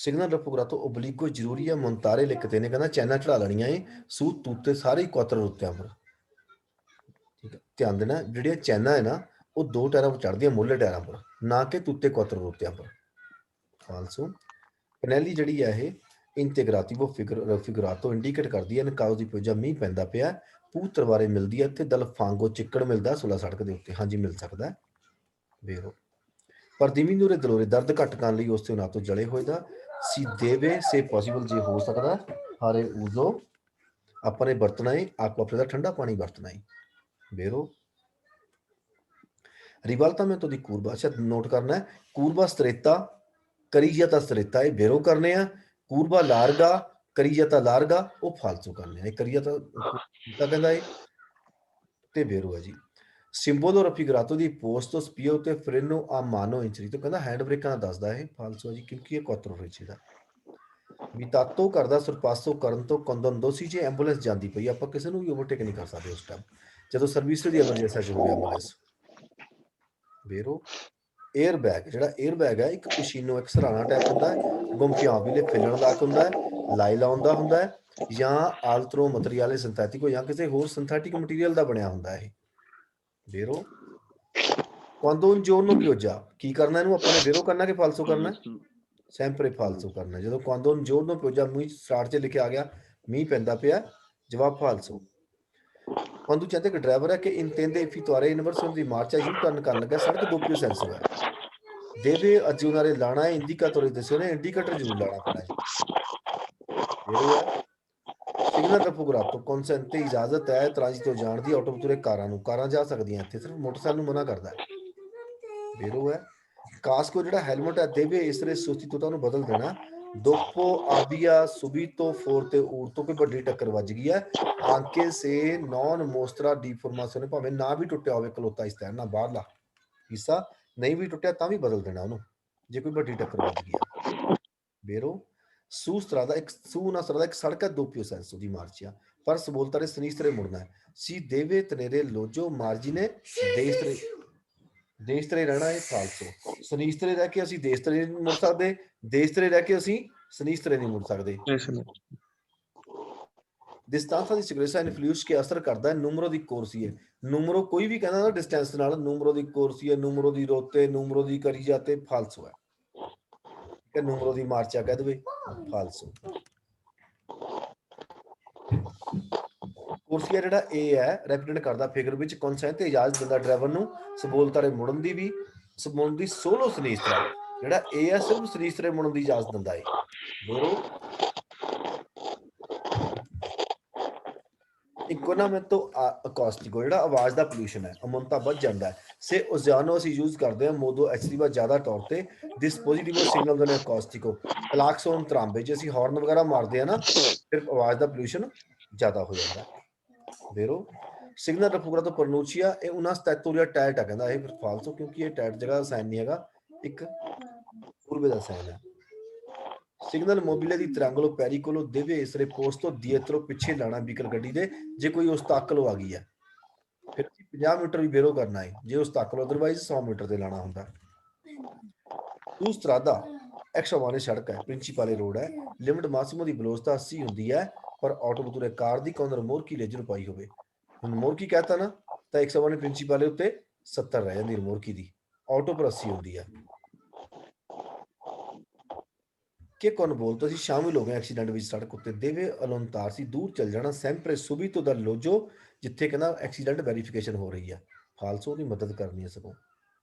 Signal रफोग्रातो ओबलिगो जरूरी है मुंतारे लिखते ने कहना चैना चढ़ा लेनियां सू तूते सारे क्वातर उत्तियां पर ठीक है ध्यान देना ਜਿਹੜੀਆਂ ਚੈਨਾ ਹੈ ਨਾ ਉਹ ਦੋ ਟਾਇਰਾਂ पर ਚੜਦੀਆਂ ਮੁੱਲੇ ਟਾਇਰਾਂ पर ਨਾ ਕਿ ਤੂਤੇ ਕੁਆਤਰ ਰੁੱਤਿਆਂ पर ਫਾਲਸੋ ਪਨੈਲੀ ਜਿਹੜੀ ਹੈ ਇਹ ਇੰਟੀਗ੍ਰਾਟਿਵੋ ਫਿਗਰਾਤੋ ਇੰਡੀਕੇਟ ਕਰਦੀ ਹੈ ਨਕਾਉ ਦੀ ਪੁਜਾ ਮੀਂਹ ਪੈਂਦਾ ਪਿਆ ਪੂਤਰ ਬਾਰੇ ਮਿਲਦੀ ਹੈ ਇੱਥੇ ਦਲ ਫਾਂਗੋ ਚਿੱਕੜ ਮਿਲਦਾ ਸੁਲਾ ਸੜਕ ਦੇ ਉੱਤੇ ਹਾਂਜੀ ਮਿਲ ਸਕਦਾ ਹੈ ਵੇਰੋ ਪਰ ਦਿਮੀਨੂਰੇ ਦਲੋਰੇ ਦਰਦ ਘੱਟ ਕਰਨ ਲਈ ਉਸ ਤੇ ਉਹਨਾਂ ਤੋਂ ਜਲੇ ਹੋਏ ਦਾ ਸੀ ਦੇਵੇ ਸੇ ਪੋਸੀਬਲ ਜੇ ਹੋ ਸਕਦਾ ਹਾਰੇ ਉਜ਼ੋ ਆਪਾਂ ਨੇ ਵਰਤਣਾ ਹੈ ਆਕਵਾਪਰੇ ਦਾ ਠੰਡਾ ਪਾਣੀ ਵਰਤਣਾ ਹੈ ਵੇਰੋ रिवाल्टामेंटो दी curva अच्छा नोट करना है curva stretta करिजियाता stretta ये बेरो करने हैं curva larga करिजियाता larga वो फालतू करने हैं करिजियाता कहता है ते बेरो है जी सिंबolo रफिगरातो दी पोस्तो स्पियो ते फ्रेनो आ मानो इंचरी तो कहता हैंड ब्रेक दसदा है फालतू है जी क्योंकि ये क्वात्रो रिची दा वितातो करदा सरपासो करन तो कंदोंदोसी जे एंबुलेंस जांदी पई ਆਪਾਂ ਕਿਸੇ ਨੂੰ ਵੀ ਓਵਰਟੇਕ ਨਹੀਂ ਕਰ ਸਕਦੇ ਉਸ ਟਾਈਮ ਜਦੋਂ ਸਰਵਿਸ ਦੀ ਐਮਰਜੈਂਸੀ ਹੋ ਗਿਆ ਐਂਬੂਲੈਂਸ ਵੇਰੋ 에ਅਰ ਬੈਗ ਜਿਹੜਾ 에ਅਰ ਬੈਗ ਹੈ ਇੱਕ ਪਸ਼ੀਨੋ ਇੱਕ ਸਰਾਣਾ ਟਾਈਪ ਹੁੰਦਾ ਹੈ ਗੁੰਫਿਆਂ ਵੀ ਫੈਲਣ ਦਾ ਹੁੰਦਾ ਹੈ ਲਾਈਲੌਨ ਦਾ ਹੁੰਦਾ ਹੈ ਜਾਂ ਆਲਟਰੋ ਮਟੀਰੀਅਲ ਸਿੰਥੈਟਿਕ ਜਾਂ ਕਿਸੇ ਹੋਰ ਸਿੰਥੈਟਿਕ ਮਟੀਰੀਅਲ ਦਾ ਬਣਿਆ ਹੁੰਦਾ ਹੈ ਵੇਰੋ quando un giorno pioggia ਕੀ ਕਰਨਾ ਇਹਨੂੰ ਆਪਾਂ ਨੇ ਵੇਰੋ ਕਰਨਾ ਕਿ ਫਾਲਸੋ ਕਰਨਾ sempre ਫਾਲਸੋ ਕਰਨਾ ਜਦੋਂ quando un giorno pioggia ਮੀਂਹ ਸਟਾਰਟ 'ਚ ਲਿਖਿਆ ਆ ਗਿਆ ਮੀਂਹ ਪੈਂਦਾ ਪਿਆ ਜਵਾਬ ਫਾਲਸੋ quando c'è che driver che intende effettuare inversione di marcia U-turn ਕਰਨ ਲੱਗਾ ਸੜਕ doppio senso ਹੈ deve aggiungere ਲਾਣਾ ਹੈ indicatore di direzione indicator ਜ਼ਰੂਰ ਲਾਣਾ ਪੈਣਾ ਹੈ ਜ਼ਰੂਰ ਹੈ ਸਿਗਨਲ ਰਫੋਗਰਾਤੋ consente ਇਜਾਜ਼ਤ ਹੈ ਟ੍ਰਾਂਜ਼ਿਟ ਜਾਣ ਦੀ ਆਟੋਮੈਟਿਕ ਕਾਰਾਂ ਜਾ ਸਕਦੀਆਂ ਇੱਥੇ ਸਿਰਫ ਮੋਟਰਸਾਈਕਲ ਨੂੰ ਮਨਾ ਕਰਦਾ ਹੈ ਜ਼ਰੂਰ ਹੈ ਕਾਸਕੋ ਜਿਹੜਾ ਹੈਲਮਟ ਹੈ ਦੇਵੇ ਇਸਰੇ sostituto ਨੂੰ ਬਦਲ ਦੇਣਾ dopo abbia subito forte urto ਕੋਈ ਵੱਡੀ ਟੱਕਰ ਵੱਜ ਗਈ ਹੈ anche se non mostra deformazione ਭਾਵੇਂ ਨਾ ਵੀ ਟੁੱਟਿਆ ਹੋਵੇ ਕਲੋਤਾ ਇਸ ਤਰ੍ਹਾਂ ਨਾ ਬਾਹਰਲਾ ਹਿੱਸਾ ਨਹੀਂ ਵੀ ਟੁੱਟਿਆ ਤਾਂ ਵੀ ਬਦਲ ਦੇਣਾ ਉਹਨੂੰ ਜੇ ਕੋਈ ਵੱਡੀ ਟੱਕਰ ਵੱਜ ਗਈ ਆ ਵੇਰੋ su strada su una strada ਇੱਕ ਸੜਕ ਹੈ doppio senso ਦੀ ਮਾਰਚਿਆ ਪਰ ਸਬੋਲਤਾਰੇ ਸਨੀਸਤਰੇ ਮੁੜਨਾ ਹੈ si deve tenere l'oggio margine ਦੇਸਤਰੇ ਰਹਿਣਾ ਇਹ ਫਾਲਸੋ ਸਨੀਸਤਰੇ ਰਹਿ ਕੇ ਅਸੀਂ ਦੇਸਤਰੇ ਨਹੀਂ ਮੁੜ ਸਕਦੇ ਦੇਸਤਰੇ ਰਹਿ ਕੇ ਅਸੀਂ ਸਨੀਸਤਰੇ ਨਹੀਂ ਮੁੜ ਸਕਦੇ distanza di sicurezza influisce che ਅਸਰ ਕਰਦਾ ਹੈ numero di corsie numero ਕੋਈ ਵੀ ਕਹਿੰਦਾ ਨਾ distance ਨਾਲ numero di corsie numero di rotte numero di carreggiate falso ਹੈ ਕਿ numero di marcia ਕਹਿ ਦੇਵੇ falso ਕੁਰਸੀਆ ਜਿਹੜਾ ਇਹ ਹੈ ਰੈਪਰੈਜ਼ੈਂਟ ਕਰਦਾ ਫਿਗਰ ਵਿੱਚ ਕਨਸੈਂਟ ਤੇ ਇਜਾਜ਼ਤ ਦਿੰਦਾ ਡਰਾਈਵਰ ਨੂੰ ਸਬੋਲਤਾਰੇ ਮੁੜਨ ਦੀ ਵੀ ਸਬੋਲਣ ਦੀ ਸੋਲੋ ਸਨੀਸਤਰਾ ਜਿਹੜਾ ਇਹ ਹੈ ਸਿਰਫ ਸਨੀਸਤਰੇ ਮੁੜਨ ਦੀ ਇਜਾਜ਼ਤ ਦਿੰਦਾ ਹੈ ਦੋਰੋ ਇਕੋਨੋਮਿਕ ਅਕੋਸਟਿਕੋ ਜਿਹੜਾ ਆਵਾਜ਼ ਦਾ ਪੋਲੂਸ਼ਨ ਹੈ ਅਮਨਤਾ ਵੱਧ ਜਾਂਦਾ ਹੈ ਸੇ ਓਜ਼ਾਨੋ ਅਸੀਂ ਯੂਜ਼ ਕਰਦੇ ਹਾਂ ਮੋਦੋ ਐਕਸਟਰੀਵਾ ਜ਼ਿਆਦਾ ਤੌਰ ਤੇ ਡਿਸਪੋਜ਼ਿਟਿਵ ਸਿਗਨਲ ਦੇ ਅਕੋਸਟਿਕੋ ਕਲਾਕਸੋਨ ਤਰਾਂਬੇ ਜੇ ਅਸੀਂ ਹਾਰਨ ਵਗੈਰਾ ਮਾਰਦੇ ਆ ਨਾ ਫਿਰ ਆਵਾਜ਼ ਦਾ ਪੋਲੂਸ਼ਨ ਜ਼ਿਆਦਾ ਹੋ ਜਾਂਦਾ ਵੇਰੋ ਸਿਗਨਲ ਰਫੂਗਰਾ ਤੋਂ ਪਰਨੂਚੀਆ ਇਹ ਉਹਨਾਂ ਸਟੈਟੋਰੀਆ ਟੈਟ ਆ ਕਹਿੰਦਾ ਇਹ ਫਾਲਸੋ ਕਿਉਂਕਿ ਇਹ ਟੈਟ ਜਗ੍ਹਾ ਦਾ ਸਾਈਨ ਨਹੀਂ ਹੈਗਾ ਇੱਕ ਪੂਰਬੇ ਦਾ ਸਾਈਨ ਹੈ ਸਿਗਨਲ ਮੋਬਿਲੇ ਦੀ ਤ੍ਰਿਐਂਗਲੋ ਪੈਰੀਕੋਲੋ ਦੇਵੇ ਇਸਰੇ ਪੋਸਟੋ ਦੀਏਤਰੋ ਪਿੱਛੇ ਲਾਣਾ ਵਹੀਕਲ ਗੱਡੀ ਦੇ ਜੇ ਕੋਈ ਉਸ ਤਾਕਲੋ ਆ ਗਈ ਹੈ ਫਿਰ 50 ਮੀਟਰ ਵੀ ਬੇਰੋ ਕਰਨਾ ਹੈ ਜੇ ਉਸ ਤਾਕਲੋ ਅਦਰਵਾਈਜ਼ 100 ਮੀਟਰ ਤੇ ਲਾਣਾ ਹੁੰਦਾ ਉਸ ਸਟਰਾਦਾ 192 ਸੜਕ ਹੈ ਪ੍ਰਿੰਸੀਪਾਲੇ ਰੋਡ ਹੈ ਲਿਮਟ ਮਾਸਿਮੋ ਦੀ ਵੈਲੋਸਿਟੀ 80 ਹੁੰਦੀ ਹੈ ਪਰ ਆਟੋਮੋਟਿਵ ਕਾਰ ਦੀ ਕੋਨਰ ਮੋਰਕੀ ਲੇਜਰ ਪਾਈ ਹੋਵੇ ਹੁਣ ਮੋਰਕੀ ਕਹਤਾ ਨਾ ਤਾਂ 192 ਪ੍ਰਿੰਸੀਪਾਲੇ ਉੱਤੇ 70 ਰਹਿ ਜਾਂਦੀ ਮੋਰਕੀ ਦੀ ਆਟੋ ਪਰ 80 ਹੁੰਦੀ ਹੈ ਕਿ ਕੌਣ ਬੋਲਦਾ ਸੀ ਸ਼ਾਮਿਲ ਹੋ ਗਏ ਐਕਸੀਡੈਂਟ ਵਿੱਚ ਸੜਕ ਉੱਤੇ ਦੇਵੇ ਅਲੰਤਾਰ ਸੀ ਦੂਰ ਚੱਲ ਜਾਣਾ ਸੈਂਪਰੇ ਸੁਬੀਤੋ ਦਾ ਲੋਜੋ ਜਿੱਥੇ ਕਹਿੰਦਾ ਐਕਸੀਡੈਂਟ ਵੈਰੀਫਿਕੇਸ਼ਨ ਹੋ ਰਹੀ ਹੈ ਫਾਲਸੋ ਦੀ ਮਦਦ ਕਰਨੀ ਹੈ ਸਗੋਂ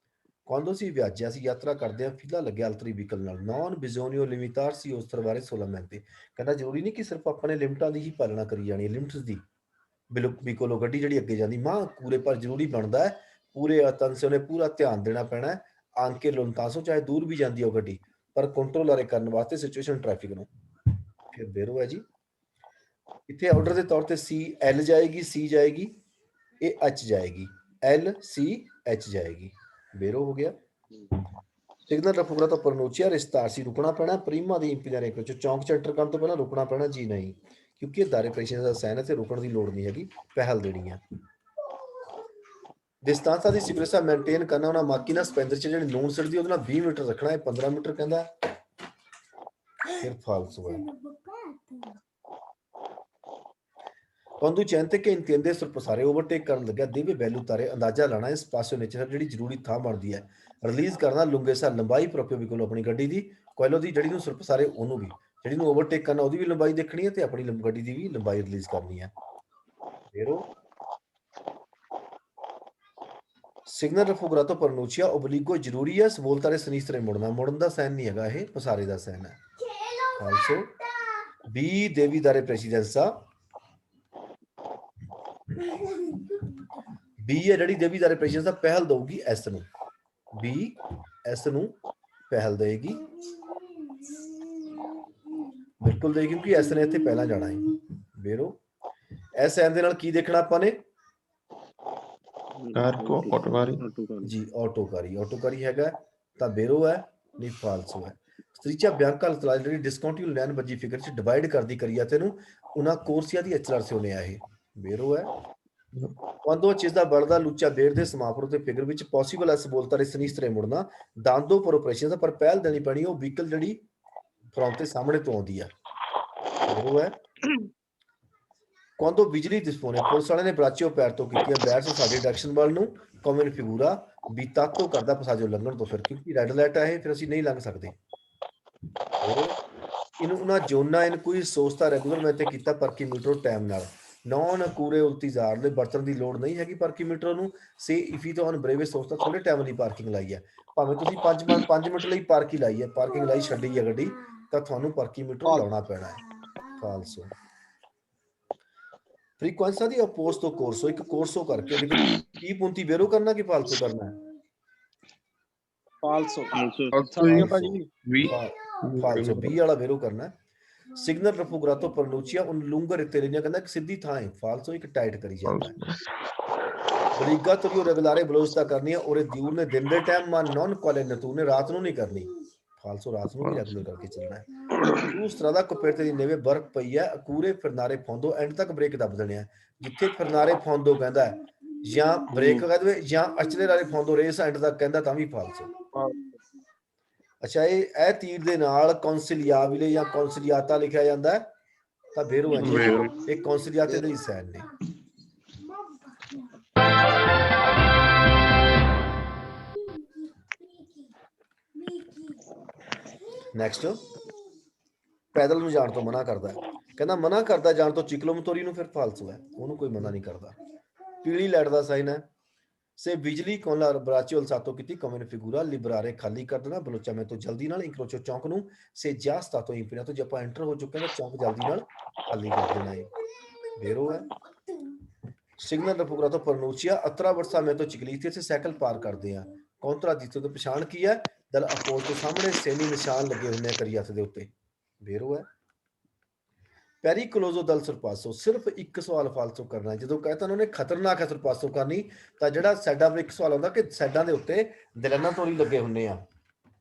quando si viaggia si ਯਾਤਰਾ ਕਰਦੇ ਆ ਫਿਲਾ ਲੱਗਿਆ ਅਲਤਰੀ ਵਹੀਕਲ ਨਾਲ ਨੌਨ ਬਿਜ਼ੋਨੀਓ ਲਿਮਿਟਾਰ ਸੀ ਉਸ ਤਰ੍ਹਾਂ ਸੋਲਾਮੈਂਤੇ ਕਹਿੰਦਾ ਜ਼ਰੂਰੀ ਨਹੀਂ ਕਿ ਸਿਰਫ ਆਪਣੇ ਲਿਮਟਾਂ ਦੀ ਹੀ ਪਾਲਣਾ ਕਰੀ ਜਾਣੀ ਹੈ ਲਿਮਟਸ ਦੀ ਬਿਕੋਲੋ ਗੱਡੀ ਜਿਹੜੀ ਅੱਗੇ ਜਾਂਦੀ ਮਾਂ ਪੂਰੇ ਪਰ ਜ਼ਰੂਰੀ ਬਣਦਾ ਹੈ ਪੂਰੇ ਅਤੰਸਿਓ ਨੇ ਪੂਰਾ ਧਿਆਨ ਦੇਣਾ ਪੈਣਾ ਆਂਕੇ ਲੋਂਤਾਸੋ ਚਾਹੇ ਦੂਰ ਵੀ ਜਾਂਦੀ ਉਹ ਗੱਡੀ ਪਰ ਕੰਟਰੋਲਰ ਕਰਨ ਵਾਸਤੇ ਸਿਚੁਏਸ਼ਨ ਟ੍ਰੈਫਿਕ ਨੂੰ ਫਿਰ ਬੇਰੋ ਹੈ ਜੀ ਇੱਥੇ ਆਰਡਰ ਦੇ ਤੌਰ ਤੇ ਸੀ ਐਲ ਜਾਏਗੀ ਸੀ ਜਾਏਗੀ ਇਹ ਐਚ ਜਾਏਗੀ ਐਲ ਸੀ ਐਚ ਜਾਏਗੀ ਬੇਰੋ ਹੋ ਗਿਆ ਸਿਗਨਲ ਰਫੂਗਰਾ ਤੋਂ ਪਰਨੂਚੀਆ ਰਿਸ਼ਤਾਰ ਸੀ ਰੁਕਣਾ ਪੈਣਾ ਪ੍ਰੀਮਾ ਦੀ ਇੰਪੀਰੀਅਰ ਵਿੱਚ ਚੌਂਕ ਚੈਂਟਰ ਕਰਨ ਤੋਂ ਪਹਿਲਾਂ ਰੁਕਣਾ ਪੈਣਾ ਜੀ ਨਹੀਂ ਕਿਉਂਕਿ ਇਹ ਦਾਰੇ ਪ੍ਰੈਸ਼ਰ ਦਾ ਸਾਈਨ ਹੈ ਤੇ ਰੁਕਣ ਦੀ ਲੋੜ ਨਹੀਂ ਹੈਗੀ ਪਹਿਲ ਦੇਣੀ ਹੈ डिस्टेंस ਦੀ ਸਿਕੁਰੇਸਾ ਮੇਨਟੇਨ ਕਰਨਾ ਉਹਨਾਂ ਮਾਕੀ ਨਾਲ ਸਪੈਂਦਰ ਚ ਜਿਹੜੇ ਨੋਨ ਸਿਰ ਦੀ ਉਹਦੇ ਨਾਲ 20 ਮੀਟਰ ਰੱਖਣਾ ਹੈ 15 ਮੀਟਰ ਕਹਿੰਦਾ फिर फालसो है। quando gente che intende sorpassare overtake ਕਰਨ ਲੱਗਿਆ ਦੇਵੇ ਵੈਲਿਊ ਤਾਰੇ ਅੰਦਾਜ਼ਾ ਲਾਣਾ ਇਸ ਪਾਸੇ ਨੇਚਰ ਜਿਹੜੀ ਜ਼ਰੂਰੀ ਥਾਂ ਬਣਦੀ ਹੈ ਰਿਲੀਜ਼ ਕਰਨਾ ਲੰਗੇ ਸਾ ਲੰਬਾਈ ਪ੍ਰੋਪਰ ਵੀ ਕੋਲ ਆਪਣੀ ਗੱਡੀ ਦੀ ਕੋਇਲੋ ਦੀ ਜਿਹੜੀ ਨੂੰ ਸਰਪਸਾਰੇ ਉਹਨੂੰ ਵੀ ਜਿਹੜੀ ਨੂੰ ਓਵਰਟੇਕ ਕਰਨਾ ਉਹਦੀ ਵੀ ਲੰਬਾਈ ਦੇਖਣੀ ਹੈ ਤੇ ਆਪਣੀ ਗੱਡੀ ਦੀ ਵੀ ਲੰਬਾਈ ਰਿਲੀਜ਼ ਕਰਨੀ ਹੈ vero ਸਿਗਨਲ ਰਫੋਗਰਾਤੋ ਪਰਨੂਚੀਆ ਓਬਲੀਗੋ ਜ਼ਰੂਰੀ ਹੈ ਸਵੋਲਤਾਰੇ ਸਨੀਸਤਰੇ ਮੁੜਨ ਦਾ ਸਾਈਨ ਨਹੀਂ ਹੈਗਾ ਇਹ ਪਸਾਰੇ ਦਾ ਸਾਈਨ ਹੈ ਆਲਸੋ ਬੀ ਦੇਵੀ ਦਾਰੇ ਪ੍ਰੈਸੀਡੈਂਸਾ बी है ਜਿਹੜੀ ਦੇਵੀ ਦਾ ਰਿਪਰੈਸ਼ਨ ਦਾ ਪਹਿਲ ਦਊਗੀ ਐਸ ਨੂੰ ਬੀ ਐਸ ਨੂੰ ਪਹਿਲ ਦੇਗੀ ਬਿਲਕੁਲ ਦੇਗੀ ਕਿਉਂਕਿ ਐਸ ਨੇ ਇੱਥੇ ਪਹਿਲਾਂ ਜਾਣਾ ਹੈ ਵੇਰੋ ਐਸ ਐਨ ਦੇ ਨਾਲ ਕੀ ਦੇਖਣਾ ਆਪਾਂ ਨੇ ਕਾਰ ਕੋ ਆਟੋਕਾਰੀ ਜੀ ਆਟੋਕਾਰੀ ਹੈਗਾ ਤਾਂ ਬੇਰੋ ਹੈ ਨਹੀਂ ਫਾਲਸੋ ਹੈ ਸਤਰੀਚਾ ਬਿਆੰਕਾ ਲਤਲਾ ਜਿਹੜੀ ਡਿਸਕਾਊਂਟਿਵ ਲੈਨ ਬੱਜੀ ਫਿਗਰ ਚ ਡਿਵਾਈਡ ਕਰਦੀ ਕਰੀਆ ਤੈਨੂੰ ਉਹਨਾਂ ਕੋਰਸੀਆ ਦੀ ਐਚਆਰ ਸੇ ਹੋਣੇ ਆ ਇਹ ਬੇਰੋ ਹੈ quando ਚੀਜ਼ਾਂ बढ़दा ਲੁੱਚਾ ਬੇਰ ਦੇ ਸਮਾਪਰ ਤੇ ਫਿਗਰ ਵਿੱਚ ਪੋਸੀਬਲ ਐਸ ਬੋਲਤਾ ਰੇ ਸਨੀਸਤਰੇ ਮੁੜਨਾ ਦਾਂਦੋ ਪਰ ਆਪਰੇਸ਼ਨ ਦਾ ਪਰ ਪਹਿਲ ਦੇਣੀ ਪੈਣੀ ਉਹ ਵਹੀਕਲ ਜਿਹੜੀ ਫਰੰਟ ਤੇ ਸਾਹਮਣੇ ਤੋਂ ਆਉਂਦੀ ਆ ਉਹ ਹੈ quando ਬਿਜਲੀ ਦਿਸਪੋਨੇ ਪੁਲਿਸ ਵਾਲੇ ਨੇ ਬਰਾਚੀਓ ਪੈਰ ਤੋਂ ਕੀਤੀ ਹੈ ਬੈਰ ਤੋਂ ਸਾਡੇ ਡਾਇਰੈਕਸ਼ਨ ਵੱਲ ਨੂੰ ਕਮਨ ਫਿਗੂਰਾ ਬੀਤਾ ਤੋਂ ਕਰਦਾ ਪਸਾਜੋ ਲੰਘਣ ਤੋਂ ਫਿਰ ਕਿਉਂਕਿ ਰੈੱਡ ਲਾਈਟ ਆ ਇਹ ਫਿਰ ਅਸੀਂ ਨਹੀਂ ਲੰਘ ਸਕਦੇ ਇਹਨੂੰ ਉਹਨਾਂ ਜੋਨਾ ਇਹਨ ਕੋਈ ਸੋਚਤਾ ਰੈਗੂਲਰ ਮੈਂ ਤੇ ਕੀਤਾ ਪਰ ਕਿਲੋਮੀਟਰ ਟਾਈਮ ਨਾਲ ਨੌਨ ਕੂਰੇ ਉਲਤੀਜ਼ਾਰ ਦੇ ਬਰਤਨ ਦੀ ਲੋੜ ਨਹੀਂ ਹੈਗੀ ਪਰ ਕਿਲੋਮੀਟਰ ਨੂੰ ਸੇ ਇਫੀ ਤੋਂ ਬਰੇਵੇ ਸੋਚਤਾ ਥੋੜੇ ਟਾਈਮ ਲਈ ਪਾਰਕਿੰਗ ਲਾਈ ਹੈ ਭਾਵੇਂ ਤੁਸੀਂ 5 ਮਿੰਟ ਲਈ ਪਾਰਕਿੰਗ ਲਾਈ ਹੈ ਪਾਰਕਿੰਗ ਲਾਈ ਛੱਡੀ ਹੈ ਗੱਡੀ ਤਾਂ ਤੁਹਾਨੂੰ ਪਰ ਕਿਲੋਮੀਟਰ ਲਾਉਣਾ ਪੈਣਾ ਹੈ ਫਾਲਸੋ ਫ੍ਰੀਕੁਐਂਸਾ ਦੀ ਅਪੋਜ਼ ਤੋਂ ਕੋਰਸੋ ਇੱਕ ਕੋਰਸੋ ਕਰਕੇ ਕੀ ਪੁੰਤੀ ਵੇਰੋ ਕਰਨਾ ਕਿ ਫਾਲਸੋ ਕਰਨਾ ਹੈ ਫਾਲਸੋ ਫਾਲਸੋ ਬੀ ਵਾਲਾ ਵੇਰੋ ਕਰਨਾ ਹੈ ਸਿਗਨਲ ਰਫੋਗਰਾਤੋ ਪਰਨੂਚੀਆ ਉਨ ਲੂੰਗਰ ਇਤੇਰੀਆਂ ਕਹਿੰਦਾ ਇੱਕ ਸਿੱਧੀ ਥਾਂ ਹੈ ਫਾਲਸੋ ਇੱਕ ਟਾਈਟ ਕਰੀ ਜਾਂਦਾ ਹੈ ਬਰੀਗਾ ਤੋਂ ਰੈਗੂਲਾਰੇ ਬਲੋਸਤਾ ਕਰਨੀ ਹੈ ਔਰ ਦਿਉਰ ਨੇ ਦਿਨ ਦੇ ਟਾਈਮ ਮਾ ਨੌਨ ਕਾਲੇ ਨਤੂ ਨੇ ਰਾਤ ਨੂੰ ਨਹੀਂ ਕਰਨੀ ਫਾਲਸੋ ਰਾਤ ਨੂੰ ਵੀ ਰੈਗੂਲਰ ਕਰਕੇ ਚੱਲਣਾ ਹੈ ਉਸ ਤਰ੍ਹਾਂ ਦਾ ਕੋਪੇਟੇ ਦੀ ਨੇਵੇ ਬਰਕ ਪਈ ਹੈ ਅਕੂਰੇ ਫਿਰਨਾਰੇ ਫੌਂਦੋ ਐਂਡ ਤੱਕ ਬ੍ਰੇਕ ਦੱਬ ਦੇਣੇ ਆ ਜਿੱਥੇ ਫਿਰਨਾਰੇ ਫੌਂਦੋ ਕਹਿੰਦਾ ਹੈ ਜਾਂ ਬ੍ਰੇਕ ਕਹਿ ਦੇਵੇ ਜਾਂ ਅਚਲੇ ਵਾਲੇ ਫੌਂਦੋ ਰੇਸ ਐਂਡ ਤੱਕ ਕਹਿੰਦਾ ਤਾਂ ਵੀ ਫਾਲਸੋ ਅੱਛਾ ਇਹ ਤੀਰ ਦੇ ਨਾਲ ਕੌਂਸਿਲਿਆਵਿਲੇ ਜਾਂ ਕੌਂਸਿਲਿਆਤਾ ਲਿਖਿਆ ਜਾਂਦਾ ਹੈ ਤਾਂ ਵੇਰੋ ਹੈ ਇਹ ਕੌਂਸਿਲਿਆਤੇ ਦੇ ਹੀ ਸਾਈਨ ਨੇ ਨੈਕਸਟ ਪੈਦਲ ਨੂੰ ਜਾਣ ਤੋਂ ਮਨਾ ਕਰਦਾ ਕਹਿੰਦਾ ਮਨਾ ਕਰਦਾ ਜਾਣ ਤੋਂ ਚਿਕਲੋਮਤੋਰੀ ਨੂੰ ਫਿਰ ਫਾਲਸੋ ਹੈ ਉਹਨੂੰ ਕੋਈ ਮਨਾ ਨਹੀਂ ਕਰਦਾ ਪੀਲੀ ਲਾਈਟ ਦਾ ਸਾਈਨ ਹੈ ਸੇ ਬਿਜਲੀ ਕੋਲਾ ਬਰਾਚੀਓ ਸਾਤੋ ਕੀਤੀ ਕਮਨ ਫਿਗੂਰਾ ਲਿਬਰਾਰੇ ਖਾਲੀ ਕਰ ਦੇਣਾ ਬਲੋਚਾ ਮੈਂ ਤੋਂ ਜਲਦੀ ਨਾਲ ਇੰਕਰੋਚੋ ਚੌਂਕ ਨੂੰ ਸੇ ਜਾਸਤਾ ਤੋਂ ਇੰਪੀਨਾ ਤੋਂ ਜੇ ਆਪਾਂ ਐਂਟਰ ਹੋ ਚੁੱਕੇ ਹਾਂ ਚੌਂਕ ਜਲਦੀ ਨਾਲ ਖਾਲੀ ਕਰ ਦੇਣਾ ਹੈ ਵੇਰੋ ਹੈ ਸਿਗਨਲ ਰਫੋਗਰਾ ਤੋਂ ਪਰਨੂਚੀਆ ਅਤਰਾ ਵਰਸਾ ਮੈਂ ਤੋਂ ਚਿਕਲੀਥੇ ਸੇ ਸਾਈਕਲ ਪਾਰ ਕਰਦੇ ਆ ਕੌਂਤਰਾ ਜਿੱਤੇ ਤੋਂ ਪਛਾਣ ਕੀ ਹੈ ਦਲ ਅਪੋਜ਼ ਦੇ ਸਾਹਮਣੇ ਸੈਨੀ ਨਿਸ਼ਾਨ ਲੱਗੇ ਹੁੰਦੇ ਆ ਕਰੀਅਤ ਦੇ ਉੱਤੇ ਵੇਰੋ ਹੈ ਪੈਰੀਕਲੋਜ਼ੋ ਦਲ ਸਰਪਾਸੋ ਸਿਰਫ ਇੱਕ ਸਵਾਲ ਫਾਲਸੋ ਕਰਨਾ ਜਦੋਂ ਕਹਿੰਦਾ ਉਹਨਾਂ ਨੇ ਖਤਰਨਾਕ ਹੈ ਸਰਪਾਸੋ ਕਰਨੀ ਤਾਂ ਜਿਹੜਾ ਸਾਡਾ ਇੱਕ ਸਵਾਲ ਆਉਂਦਾ ਕਿ ਸਾਈਡਾਂ ਦੇ ਉੱਤੇ ਦਲਾਨਾ ਤੋੜੀ ਲੱਗੇ ਹੁੰਦੇ ਆ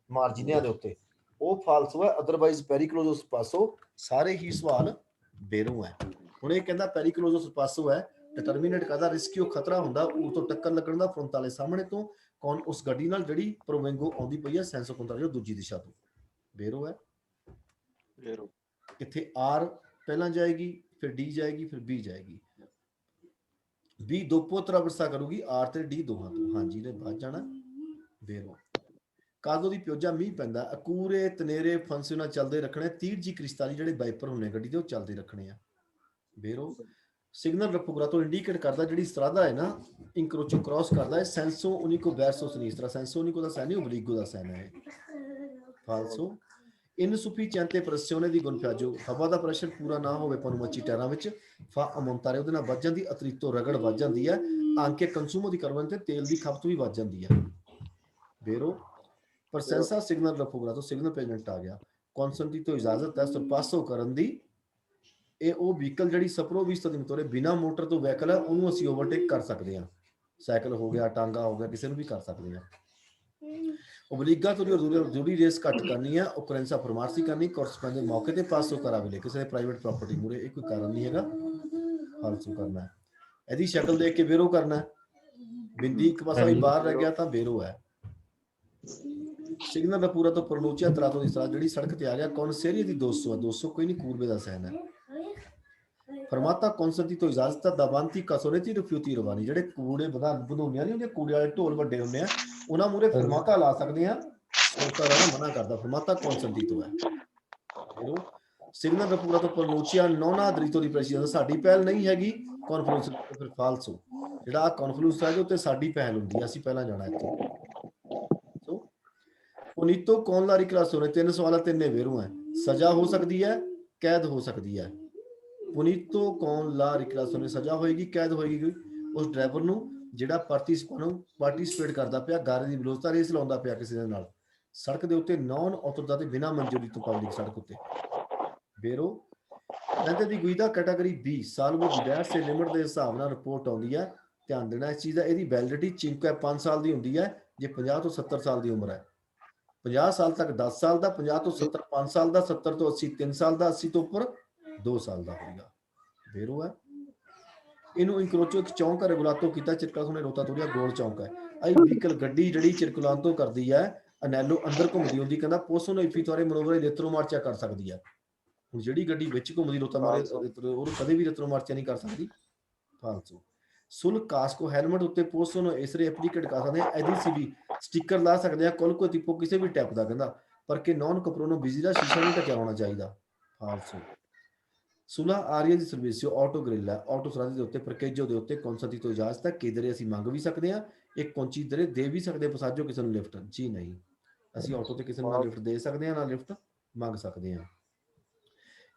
ਮਾਰਜਿਨਿਆਂ ਦੇ ਉੱਤੇ ਉਹ ਫਾਲਸੋ ਹੈ ਅਦਰਵਾਈਜ਼ ਪੈਰੀਕਲੋਜ਼ੋ ਸਰਪਾਸੋ ਸਾਰੇ ਹੀ ਸਵਾਲ ਬੇਰੋ ਹੈ ਹੁਣ ਇਹ ਕਹਿੰਦਾ ਪੈਰੀਕਲੋਜ਼ੋ ਸਰਪਾਸੋ ਹੈ ਡਿਟਰਮੀਨੇਟ ਕਰਦਾ ਰਿਸਕਿਓ ਖਤਰਾ ਹੁੰਦਾ ਉਹ ਤੋਂ ਟੱਕਰ ਲੱਗਣ ਦਾ ਫਰੰਟ ਵਾਲੇ ਸਾਹਮਣੇ ਤੋਂ ਕੌਣ ਉਸ ਗੱਡੀ ਨਾਲ ਜਿਹੜੀ ਪ੍ਰੋਵੈਂਗੋ ਆਉਂਦੀ ਪਈ ਹੈ ਸੈਂਸੋ ਕੰਟਰੋਲ ਦੂਜੀ ਦਿਸ਼ਾ ਤੋਂ ਬੇਰੋ ਹੈ ਬੇਰੋ ਇੱਥੇ ਆਰ ਪਹਿਲਾਂ ਜਾਏਗੀ ਫਿਰ ਡੀ ਜਾਏਗੀ ਫਿਰ ਬੀ ਜਾਏਗੀ ਬੀ ਦੋਪੋ ਤਰਵਰਸਾ ਕਰੂਗੀ ਆਰ ਤੇ ਡੀ ਦੋਹਾਂ ਤੋਂ ਹਾਂਜੀ ਨੇ ਬਾਅਦ ਜਾਣਾ ਵੇਰੋ ਕਾਦੋ ਦੀ ਪਿਓਜਾ ਮੀਂਹ ਪੈਂਦਾ ਅਕੂਰੇ ਤਨੇਰੇ ਫੰਸੇ ਨਾਲ ਚੱਲਦੇ ਰੱਖਣੇ 30 ਜੀ ਕ੍ਰਿਸਤਾਲੀ ਜਿਹੜੇ ਵਾਈਪਰ ਹੁੰਨੇ ਗੱਡੀ ਦੇ ਉਹ ਚੱਲਦੇ ਰੱਖਣੇ ਆ ਵੇਰੋ ਸਿਗਨਲ ਰਫੋਗਰਾ ਤੋਂ ਇੰਡੀਕੇਟ ਕਰਦਾ ਜਿਹੜੀ ਸਟਰਾਦਾ ਹੈ ਨਾ ਇੰਕਰੋਚੋ ਕ੍ਰਾਸ ਕਰਦਾ ਹੈ ਸੈਂਸੋ ਉਨੀਕੋ ਵੈਰਸੋ ਸਨੀਸਤਰਾ ਸੈਂਸੋ ਉਨੀਕੋ ਦਾ ਸਾਈਨ ਹੈ ਓਬਲੀਗੋ ਦਾ ਸਾਈਨ ਹੈ ਫਾਲਸੋ ਇਨਸੂਫੀਚੈਂਟੇ ਪ੍ਰੈਸਿਓਨੇ ਦੀ ਗੁਨਫਿਆਜੋ ਹਵਾ ਦਾ ਪ੍ਰੈਸ਼ਰ ਪੂਰਾ ਨਾ ਹੋਵੇ ਪਨੁਮੱਚੀ ਟਾਇਰਾਂ ਵਿੱਚ ਫਾ ਅਮੋਂਤਾਰੇ ਉਹਦੇ ਨਾਲ ਵੱਜ ਜਾਂਦੀ ਅਤਰੀਤੋ ਰਗੜ ਵੱਜ ਜਾਂਦੀ ਹੈ ਆਂਕੇ ਕੰਸੂਮੋ ਦੀ ਕਰਵਨ ਤੇ ਤੇਲ ਦੀ ਖਪਤ ਵੀ ਵੱਜ ਜਾਂਦੀ ਹੈ ਵੇਰੋ ਪ੍ਰਸੈਂਸਾ ਸਿਗਨਲ ਰਫੋਗਰਾ ਤੋਂ ਸਿਗਨਲ ਪ੍ਰੈਜ਼ੈਂਟ ਆ ਗਿਆ ਕੌਨਸੈਂਟੀ ਤੋਂ ਇਜਾਜ਼ਤ ਹੈ ਸਰਪਾਸੋ ਕਰਨ ਦੀ ਇਹ ਉਹ ਵਹੀਕਲ ਜਿਹੜੀ ਸਪਰੋ ਵੀ ਸਤਿਮ ਤੋਰੇ ਬਿਨਾ ਮੋਟਰ ਤੋਂ ਵਹੀਕਲ ਹੈ ਉਹਨੂੰ ਅਸੀਂ ਓਵਰਟੇਕ ਕਰ ਸਕਦੇ ਹਾਂ ਸਾਈਕਲ ਹੋ ਗਿਆ ਟਾਂਗਾ ਹੋ ਗਿਆ ਕਿਸੇ ਨੂੰ ਵੀ ਕਰ ਸਕਦੇ ਹਾਂ ਓਬਲੀਗਾ ਤੋਂ ਜ਼ਰੂਰੀ ਰੇਸ ਘੱਟ ਕਰਨੀ ਹੈ ਓਕਰੈਂਸਾ ਫਰਮਾਰਸੀ ਕਰਨੀ ਕੋਰਸਪੈਂਡ ਦੇ ਮੌਕੇ ਤੇ ਪਾਸੋ ਕਰਾਵੇ ਕਿਸੇ ਦੇ ਪ੍ਰਾਈਵੇਟ ਪ੍ਰਾਪਰਟੀ ਮੂਰੇ ਇਹ ਕੋਈ ਕਾਰਨ ਨਹੀਂ ਹੈਗਾ ਫਾਲਸੂ ਕਰਨਾ ਹੈ ਇਹਦੀ ਸ਼ਕਲ ਦੇਖ ਕੇ ਬੇਰੋ ਕਰਨਾ ਬਿੰਦੀ ਇੱਕ ਪਾਸਾ ਵੀ ਬਾਹਰ ਰਹਿ ਗਿਆ ਤਾਂ ਬੇਰੋ ਹੈ सिग्नल रपूरा तो प्रनोचिया तरातो ਦੀ ਸੜਕ ਜਿਹੜੀ ਸੜਕ ਤੇ ਆ ਗਿਆ ਕੌਨਸੇਰੀ ਦੀ 200 ਹੈ 200 ਕੋਈ ਨਹੀਂ ਕੂਰਬੇ ਦਾ ਸੈਨ ਹੈ ਫਰਮਾਤਾ ਕੌਨਸਰਤੀ ਤੋਂ ਇਜਾਜ਼ਤ ਦਬਾਂਤੀ ਕਸੋਰੇਤੀ ਰਿਫਿਊਤੀ ਰਵਾਨੀ ਜਿਹੜੇ ਕੂੜੇ ਵਧਾਉਣੀਆਂ ਨਹੀਂ ਹੁੰਦੀਆਂ ਕੂੜੇ ਵਾਲੇ ਢੋਲ ਵੱਡੇ ਹੁੰਦੇ ਆ ਉਹਨਾਂ ਮੂਰੇ ਫਰਮਾਤਾ ਲਾ ਸਕਦੇ ਆ ਸੋਤਾ ਰਹਿਣਾ ਮਨਾ ਕਰਦਾ ਫਰਮਾਤਾ ਕੌਨਸਰਤੀ ਤੋਂ ਹੈ ਸਿਗਨਲ ਰਪੂਰਾ ਤੋਂ ਪ੍ਰਨੋਚੀਆ ਨੌਨਾ ਦਰੀਤੋ ਦੀ ਪ੍ਰੈਸੀਡੈਂਸ ਸਾਡੀ ਪਹਿਲ ਨਹੀਂ ਹੈਗੀ ਕਾਨਫਰੰਸ ਫਿਰ ਫਾਲਸੋ ਜਿਹੜਾ ਆ ਕਾਨਫਰੰਸ ਹੈ ਜੋ ਤੇ ਸਾਡੀ ਪਹਿਲ ਹੁੰਦੀ ਆ ਅਸੀਂ ਪਹਿਲਾਂ ਜਾਣਾ ਇੱਥੇ ਸੋ ਪੁਨੀਤੋ ਕੌਣ ਲਾਰੀ ਕਲਾਸ ਹੋਣੇ ਤਿੰਨ ਸਵਾਲਾਂ ਤਿੰਨੇ ਵੇਰੂ ਹੈ ਸਜ਼ਾ ਹੋ ਸਕਦੀ ਹੈ ਕੈਦ ਹੋ ਸਕਦੀ ਹੈ पुनीतो कौन ला रिक्लासों ने सजा होएगी कैद होएगी उस ड्राइवर ਨੂੰ ਜਿਹੜਾ ਪਾਰਟਿਸਿਪੇਟ ਕਰਦਾ ਪਿਆ ਗਾਰੇ ਦੀ ਵਿਲੋਚਤਾ ਰੇਸ ਲਾਉਂਦਾ ਪਿਆ ਕਿਸੇ ਦੇ ਨਾਲ ਸੜਕ ਦੇ ਉੱਤੇ ਨਾਨ ਆਥੋਰਾਈਜ਼ਡ ਤੇ ਬਿਨਾਂ ਮਨਜ਼ੂਰੀ ਤੋਂ ਪਬਲਿਕ ਸੜਕ ਉੱਤੇ ਬੇਰੋ ਕਹਿੰਦੇ ਦੀ ਗੁਈਦਾ ਕੈਟਾਗਰੀ B ਸਾਲ ਵਿੱਚ ਡੈਸ਼ ਸੇ ਲਿਮਟ ਦੇ ਹਿਸਾਬ ਨਾਲ ਰਿਪੋਰਟ ਆਉਂਦੀ ਹੈ ਧਿਆਨ ਦੇਣਾ ਇਸ ਚੀਜ਼ ਦਾ ਇਹਦੀ ਵੈਲਿਡਿਟੀ ਚਿੰਕਾ 5 ਸਾਲ ਦੀ ਹੁੰਦੀ ਹੈ ਜੇ 50 ਤੋਂ 70 ਸਾਲ ਦੀ ਉਮਰ ਹੈ 50 ਸਾਲ ਤੱਕ 10 ਸਾਲ ਦਾ 50 ਤੋਂ 70 5 ਸਾਲ ਦਾ 70 ਤੋਂ 80 3 ਸਾਲ ਦਾ 80 ਤੋਂ ਉੱਪਰ 2 ਸਾਲ ਦਾ ਹੋਏਗਾ ਬੇਰੋ ਹੈ ਇਹਨੂੰ ਇਨਕਰੋਚੋ ਇੱਕ ਚੌਂਕ ਰੈਗੂਲਾਤੋ ਕੀਤਾ ਚਿਰਕਲਾਸੋਂ ਰੋਤਾ ਤੋੜਿਆ ਗੋਲ ਚੌਂਕ ਹੈ ਆਈ ਵਹੀਕਲ ਗੱਡੀ ਜਿਹੜੀ ਚਿਰਕਲਾਤੋ ਕਰਦੀ ਹੈ ਅਨੈਲੋ ਅੰਦਰ ਘੁੰਮਦੀ ਹੁੰਦੀ ਕਹਿੰਦਾ ਪੋਸੋ ਨੂੰ ਇਫੀਤੋਰੇ ਮਨੋਵਰੇ ਰੇਤਰੋ ਮਾਰਚਾ ਕਰ ਸਕਦੀ ਹੈ ਹੁਣ ਜਿਹੜੀ ਗੱਡੀ ਵਿੱਚ ਘੁੰਮਦੀ ਰੋਤਾ ਮਾਰੇ ਉਹ ਕਦੇ ਵੀ ਰੇਤਰੋ ਮਾਰਚਾ ਨਹੀਂ ਕਰ ਸਕਦੀ ਫਾਲਸੋ ਸੁਲ ਕਾਸਕੋ ਹੈਲਮਟ ਉੱਤੇ ਪੋਸੋ ਨੂੰ ਇਸਰੇ ਐਪਲੀਕੇਟ ਕਰ ਸਕਦੇ ਆ ਐਡੀਸੀਬੀ ਸਟicker ਲਾ ਸਕਦੇ ਆ ਕੋਲ ਕੋ ਤਿਪੋ ਕਿਸੇ ਵੀ ਟੈਪ ਦਾ ਕਹਿੰਦਾ ਪਰ ਕਿ ਨੌਨ ਕਪਰੋਨੋ ਬਿਜ਼ੀ ਦਾ ਸ਼ੀਸ਼ਾ ਨਹੀਂ ਢਕਿਆ ਹੋਣਾ ਚਾਹੀਦਾ ਫਾਲਸੋ ਸੁਲਾ ਆਰੀਆ ਦੀ ਸਰਵਿਸ ਆਟੋ ਗ੍ਰਿਲ ਹੈ ਆਟੋ ਸਰਾਦੀ ਦੇ ਉੱਤੇ ਪ੍ਰਕੇਜੋ ਦੇ ਉੱਤੇ ਕੌਨਸਰਤੀ ਤੋਂ ਇਜਾਜ਼ਤ ਹੈ ਕਿਧਰੇ ਅਸੀਂ ਮੰਗ ਵੀ ਸਕਦੇ ਹਾਂ ਇੱਕ ਕੌਂਚੀ ਦਰੇ ਦੇ ਵੀ ਸਕਦੇ ਪਸਾਜੋ ਕਿਸੇ ਨੂੰ ਲਿਫਟ ਜੀ ਨਹੀਂ ਅਸੀਂ ਆਟੋ ਤੇ ਕਿਸੇ ਨੂੰ ਨਾ ਲਿਫਟ ਦੇ ਸਕਦੇ ਹਾਂ ਨਾ ਲਿਫਟ ਮੰਗ ਸਕਦੇ ਹਾਂ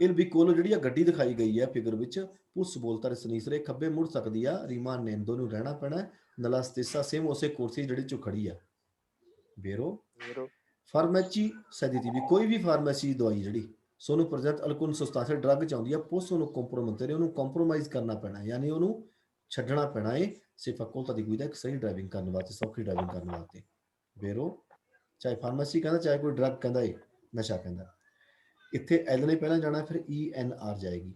ਇਹ ਵੀ ਕੋਲ ਜਿਹੜੀ ਆ ਗੱਡੀ ਦਿਖਾਈ ਗਈ ਹੈ ਫਿਗਰ ਵਿੱਚ ਪੁੱਸ ਬੋਲਤਾ ਸਨੀਸਰੇ ਖੱਬੇ ਮੁੜ ਸਕਦੀ ਆ ਰੀਮਾ ਨੇਂਦੋ ਨੂੰ ਰਹਿਣਾ ਪੈਣਾ ਨਲਾਸਤੇਸਾ ਸੇਮ ਉਸੇ ਕੁਰਸੀ ਜਿਹੜੀ ਚ ਖੜੀ ਆ ਬੇਰੋ ਫਾਰਮੇਸੀ ਸਦੀਤੀ ਵੀ ਕੋਈ ਵੀ ਫਾਰਮੇਸੀ ਦਵਾਈ ਜਿਹੜੀ सोनू प्रजेंट अलकुन सुस्तासे ड्रग चाहती है पोस्ट ਉਹਨੂੰ ਕੰਪਰੋਮਾਈਜ਼ ਉਹਨੂੰ ਕੰਪਰੋਮਾਈਜ਼ ਕਰਨਾ ਪੈਣਾ ਯਾਨੀ ਉਹਨੂੰ ਛੱਡਣਾ ਪੈਣਾ ਹੈ ਸਿਰਫ ਅਕੋਲਤਾ ਦੀ ਗੁਈਦਾ ਇੱਕ ਸਹੀ ਡਰਾਈਵਿੰਗ ਕਰਨ ਵਾਸਤੇ ਸੌਖੀ ਡਰਾਈਵਿੰਗ ਕਰਨ ਵਾਸਤੇ ਬੇਰੋ ਚਾਹੇ ਫਾਰਮੇਸੀ ਕਹਿੰਦਾ ਚਾਹੇ ਕੋਈ ਡਰਗ ਕਹਿੰਦਾ ਹੈ ਨਸ਼ਾ ਕਹਿੰਦਾ ਇੱਥੇ ਐਲ ਨੇ ਪਹਿਲਾਂ ਜਾਣਾ ਫਿਰ ENR ਜਾਏਗੀ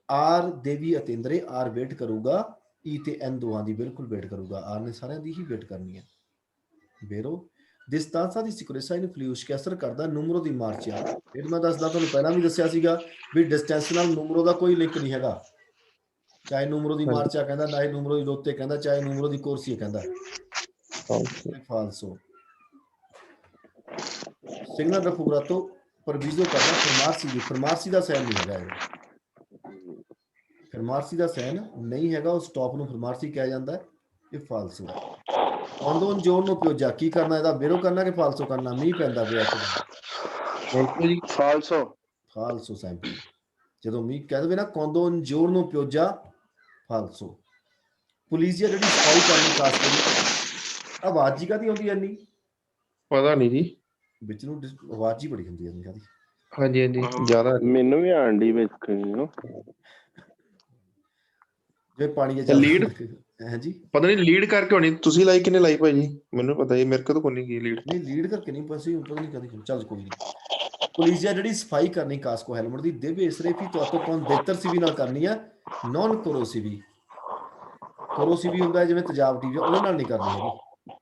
ਆਰ ਦੇਵੀ ਅਤੇਂਦਰੇ ਆਰ ਵੇਟ ਕਰੂਗਾ ਈ ਤੇ ਐਨ ਦੋਹਾਂ ਦੀ ਬਿਲਕੁਲ ਵੇਟ ਕਰੂਗਾ ਆਰ ਨੇ ਸਾਰਿਆਂ ਦੀ ਹੀ ਵੇਟ ਕਰਨੀ ਹੈ ਬੇਰੋ ਦਿਸਤਾਂਸਾ ਦੀ ਸਿਕੁਰੇਸਾ ਇਨ ਫਲੂਸ਼ ਕੇ ਅਸਰ ਕਰਦਾ ਨੂਮਰੋ ਦੀ ਮਾਰਚਿਆ ਇਹ ਮੈਂ ਦੱਸਦਾ ਤੁਹਾਨੂੰ ਪਹਿਲਾਂ ਵੀ ਦੱਸਿਆ ਸੀਗਾ ਵੀ ਡਿਸਟੈਂਸ ਨਾਲ ਨੂਮਰੋ ਦਾ ਕੋਈ ਲਿੰਕ ਨਹੀਂ ਹੈਗਾ ਚਾਹੇ ਨੂਮਰੋ ਦੀ ਮਾਰਚਾ ਕਹਿੰਦਾ ਨਾ ਹੀ ਨੂਮਰੋ ਦੀ ਰੋਤੇ ਕਹਿੰਦਾ ਚਾਹੇ ਨੂਮਰੋ ਦੀ ਕੁਰਸੀ ਕਹਿੰਦਾ ਫਾਲਸੋ ਸਿਗਨਲ ਰਫੂਰਾ ਤੋਂ ਪਰਵੀਜ਼ੋ ਕਰਦਾ ਫਰਮਾਰਸੀ ਦਾ ਸੈਨ ਨਹੀਂ ਹੈਗਾ ਫਰਮਾਰਸੀ ਦਾ ਸੈਨ ਨਹੀਂ ਹੈਗਾ ਉਹ ਸਟਾਪ ਨੂੰ ਫਰਮਾਰਸੀ ਕਿਹਾ ਜਾਂਦਾ ਇਹ ਫਾਲਸੋ ਆਂਦੋਨ ਜੋਨ ਨੂੰ ਪਿਓਜਾ ਕੀ ਕਰਨਾ ਇਹਦਾ ਬੇਰੋ ਕਰਨਾ ਕਿ ਫਾਲਸੋ ਕਰਨਾ ਮੀਂਹ ਪੈਂਦਾ ਪਿਆ ਫਾਲਸੋ ਸੈਂਪਲ ਜਦੋਂ ਮੀਂਹ ਕਹਿ ਦੇਵੇ ਨਾ ਕੋਂਦੋਨ ਜੋਨ ਨੂੰ ਪਿਓਜਾ ਫਾਲਸੋ ਪੁਲਿਸ ਜਿਹੜੀ ਸਫਾਈ ਕਰਨੀ ਖਾਸ ਕਰ ਆਵਾਜ਼ ਹੀ ਕਾਦੀ ਆਉਂਦੀ ਐਨੀ ਪਤਾ ਨਹੀਂ ਜੀ ਵਿੱਚ ਨੂੰ ਆਵਾਜ਼ ਹੀ ਬੜੀ ਹੁੰਦੀ ਐਨੀ ਕਾਦੀ ਹਾਂਜੀ ਹਾਂਜੀ ਜ਼ਿਆਦਾ ਮੈਨੂੰ ਵੀ ਆਂਡੀ ਵਿੱਚ ਜੇ ਪਾਣੀ ਲੀਡ ਹਾਂਜੀ ਪਤਾ ਨਹੀਂ ਲੀਡ ਕਰਕੇ ਹੋਣੀ ਤੁਸੀਂ ਲਾਈ ਕਿਨੇ ਲਾਈ ਭਾਈ ਜੀ ਮੈਨੂੰ ਪਤਾ ਹੀ ਮੇਰੇ ਕੋਲ ਕੋਈ ਨਹੀਂ ਗਈ ਲੀਡ ਨਹੀਂ ਲੀਡ ਕਰਕੇ ਨਹੀਂ ਪਸੀ ਪਤਾ ਨਹੀਂ ਕਦੀ ਚੱਲ ਕੋਈ ਨਹੀਂ ਪੁਲਿਸ ਜਿਹੜੀ ਸਫਾਈ ਕਰਨੀ ਕਾਸਕੋ ਹੈਲਮਟ ਦੀ ਦੇਵੇ ਇਸਰੇ ਵੀ ਤੁਹਾਤੋਂ ਕੌਣ ਬਿਹਤਰ ਸੀ ਵੀ ਨਾਲ ਕਰਨੀ ਆ ਨੌਨ ਕੋਰੋਸਿਵੀ ਹੁੰਦਾ ਜਿਵੇਂ ਤੇਜ਼ਾਬ ਟੀਵੀ ਉਹਦੇ ਨਾਲ ਨਹੀਂ ਕਰਨੀ ਹੈਗੀ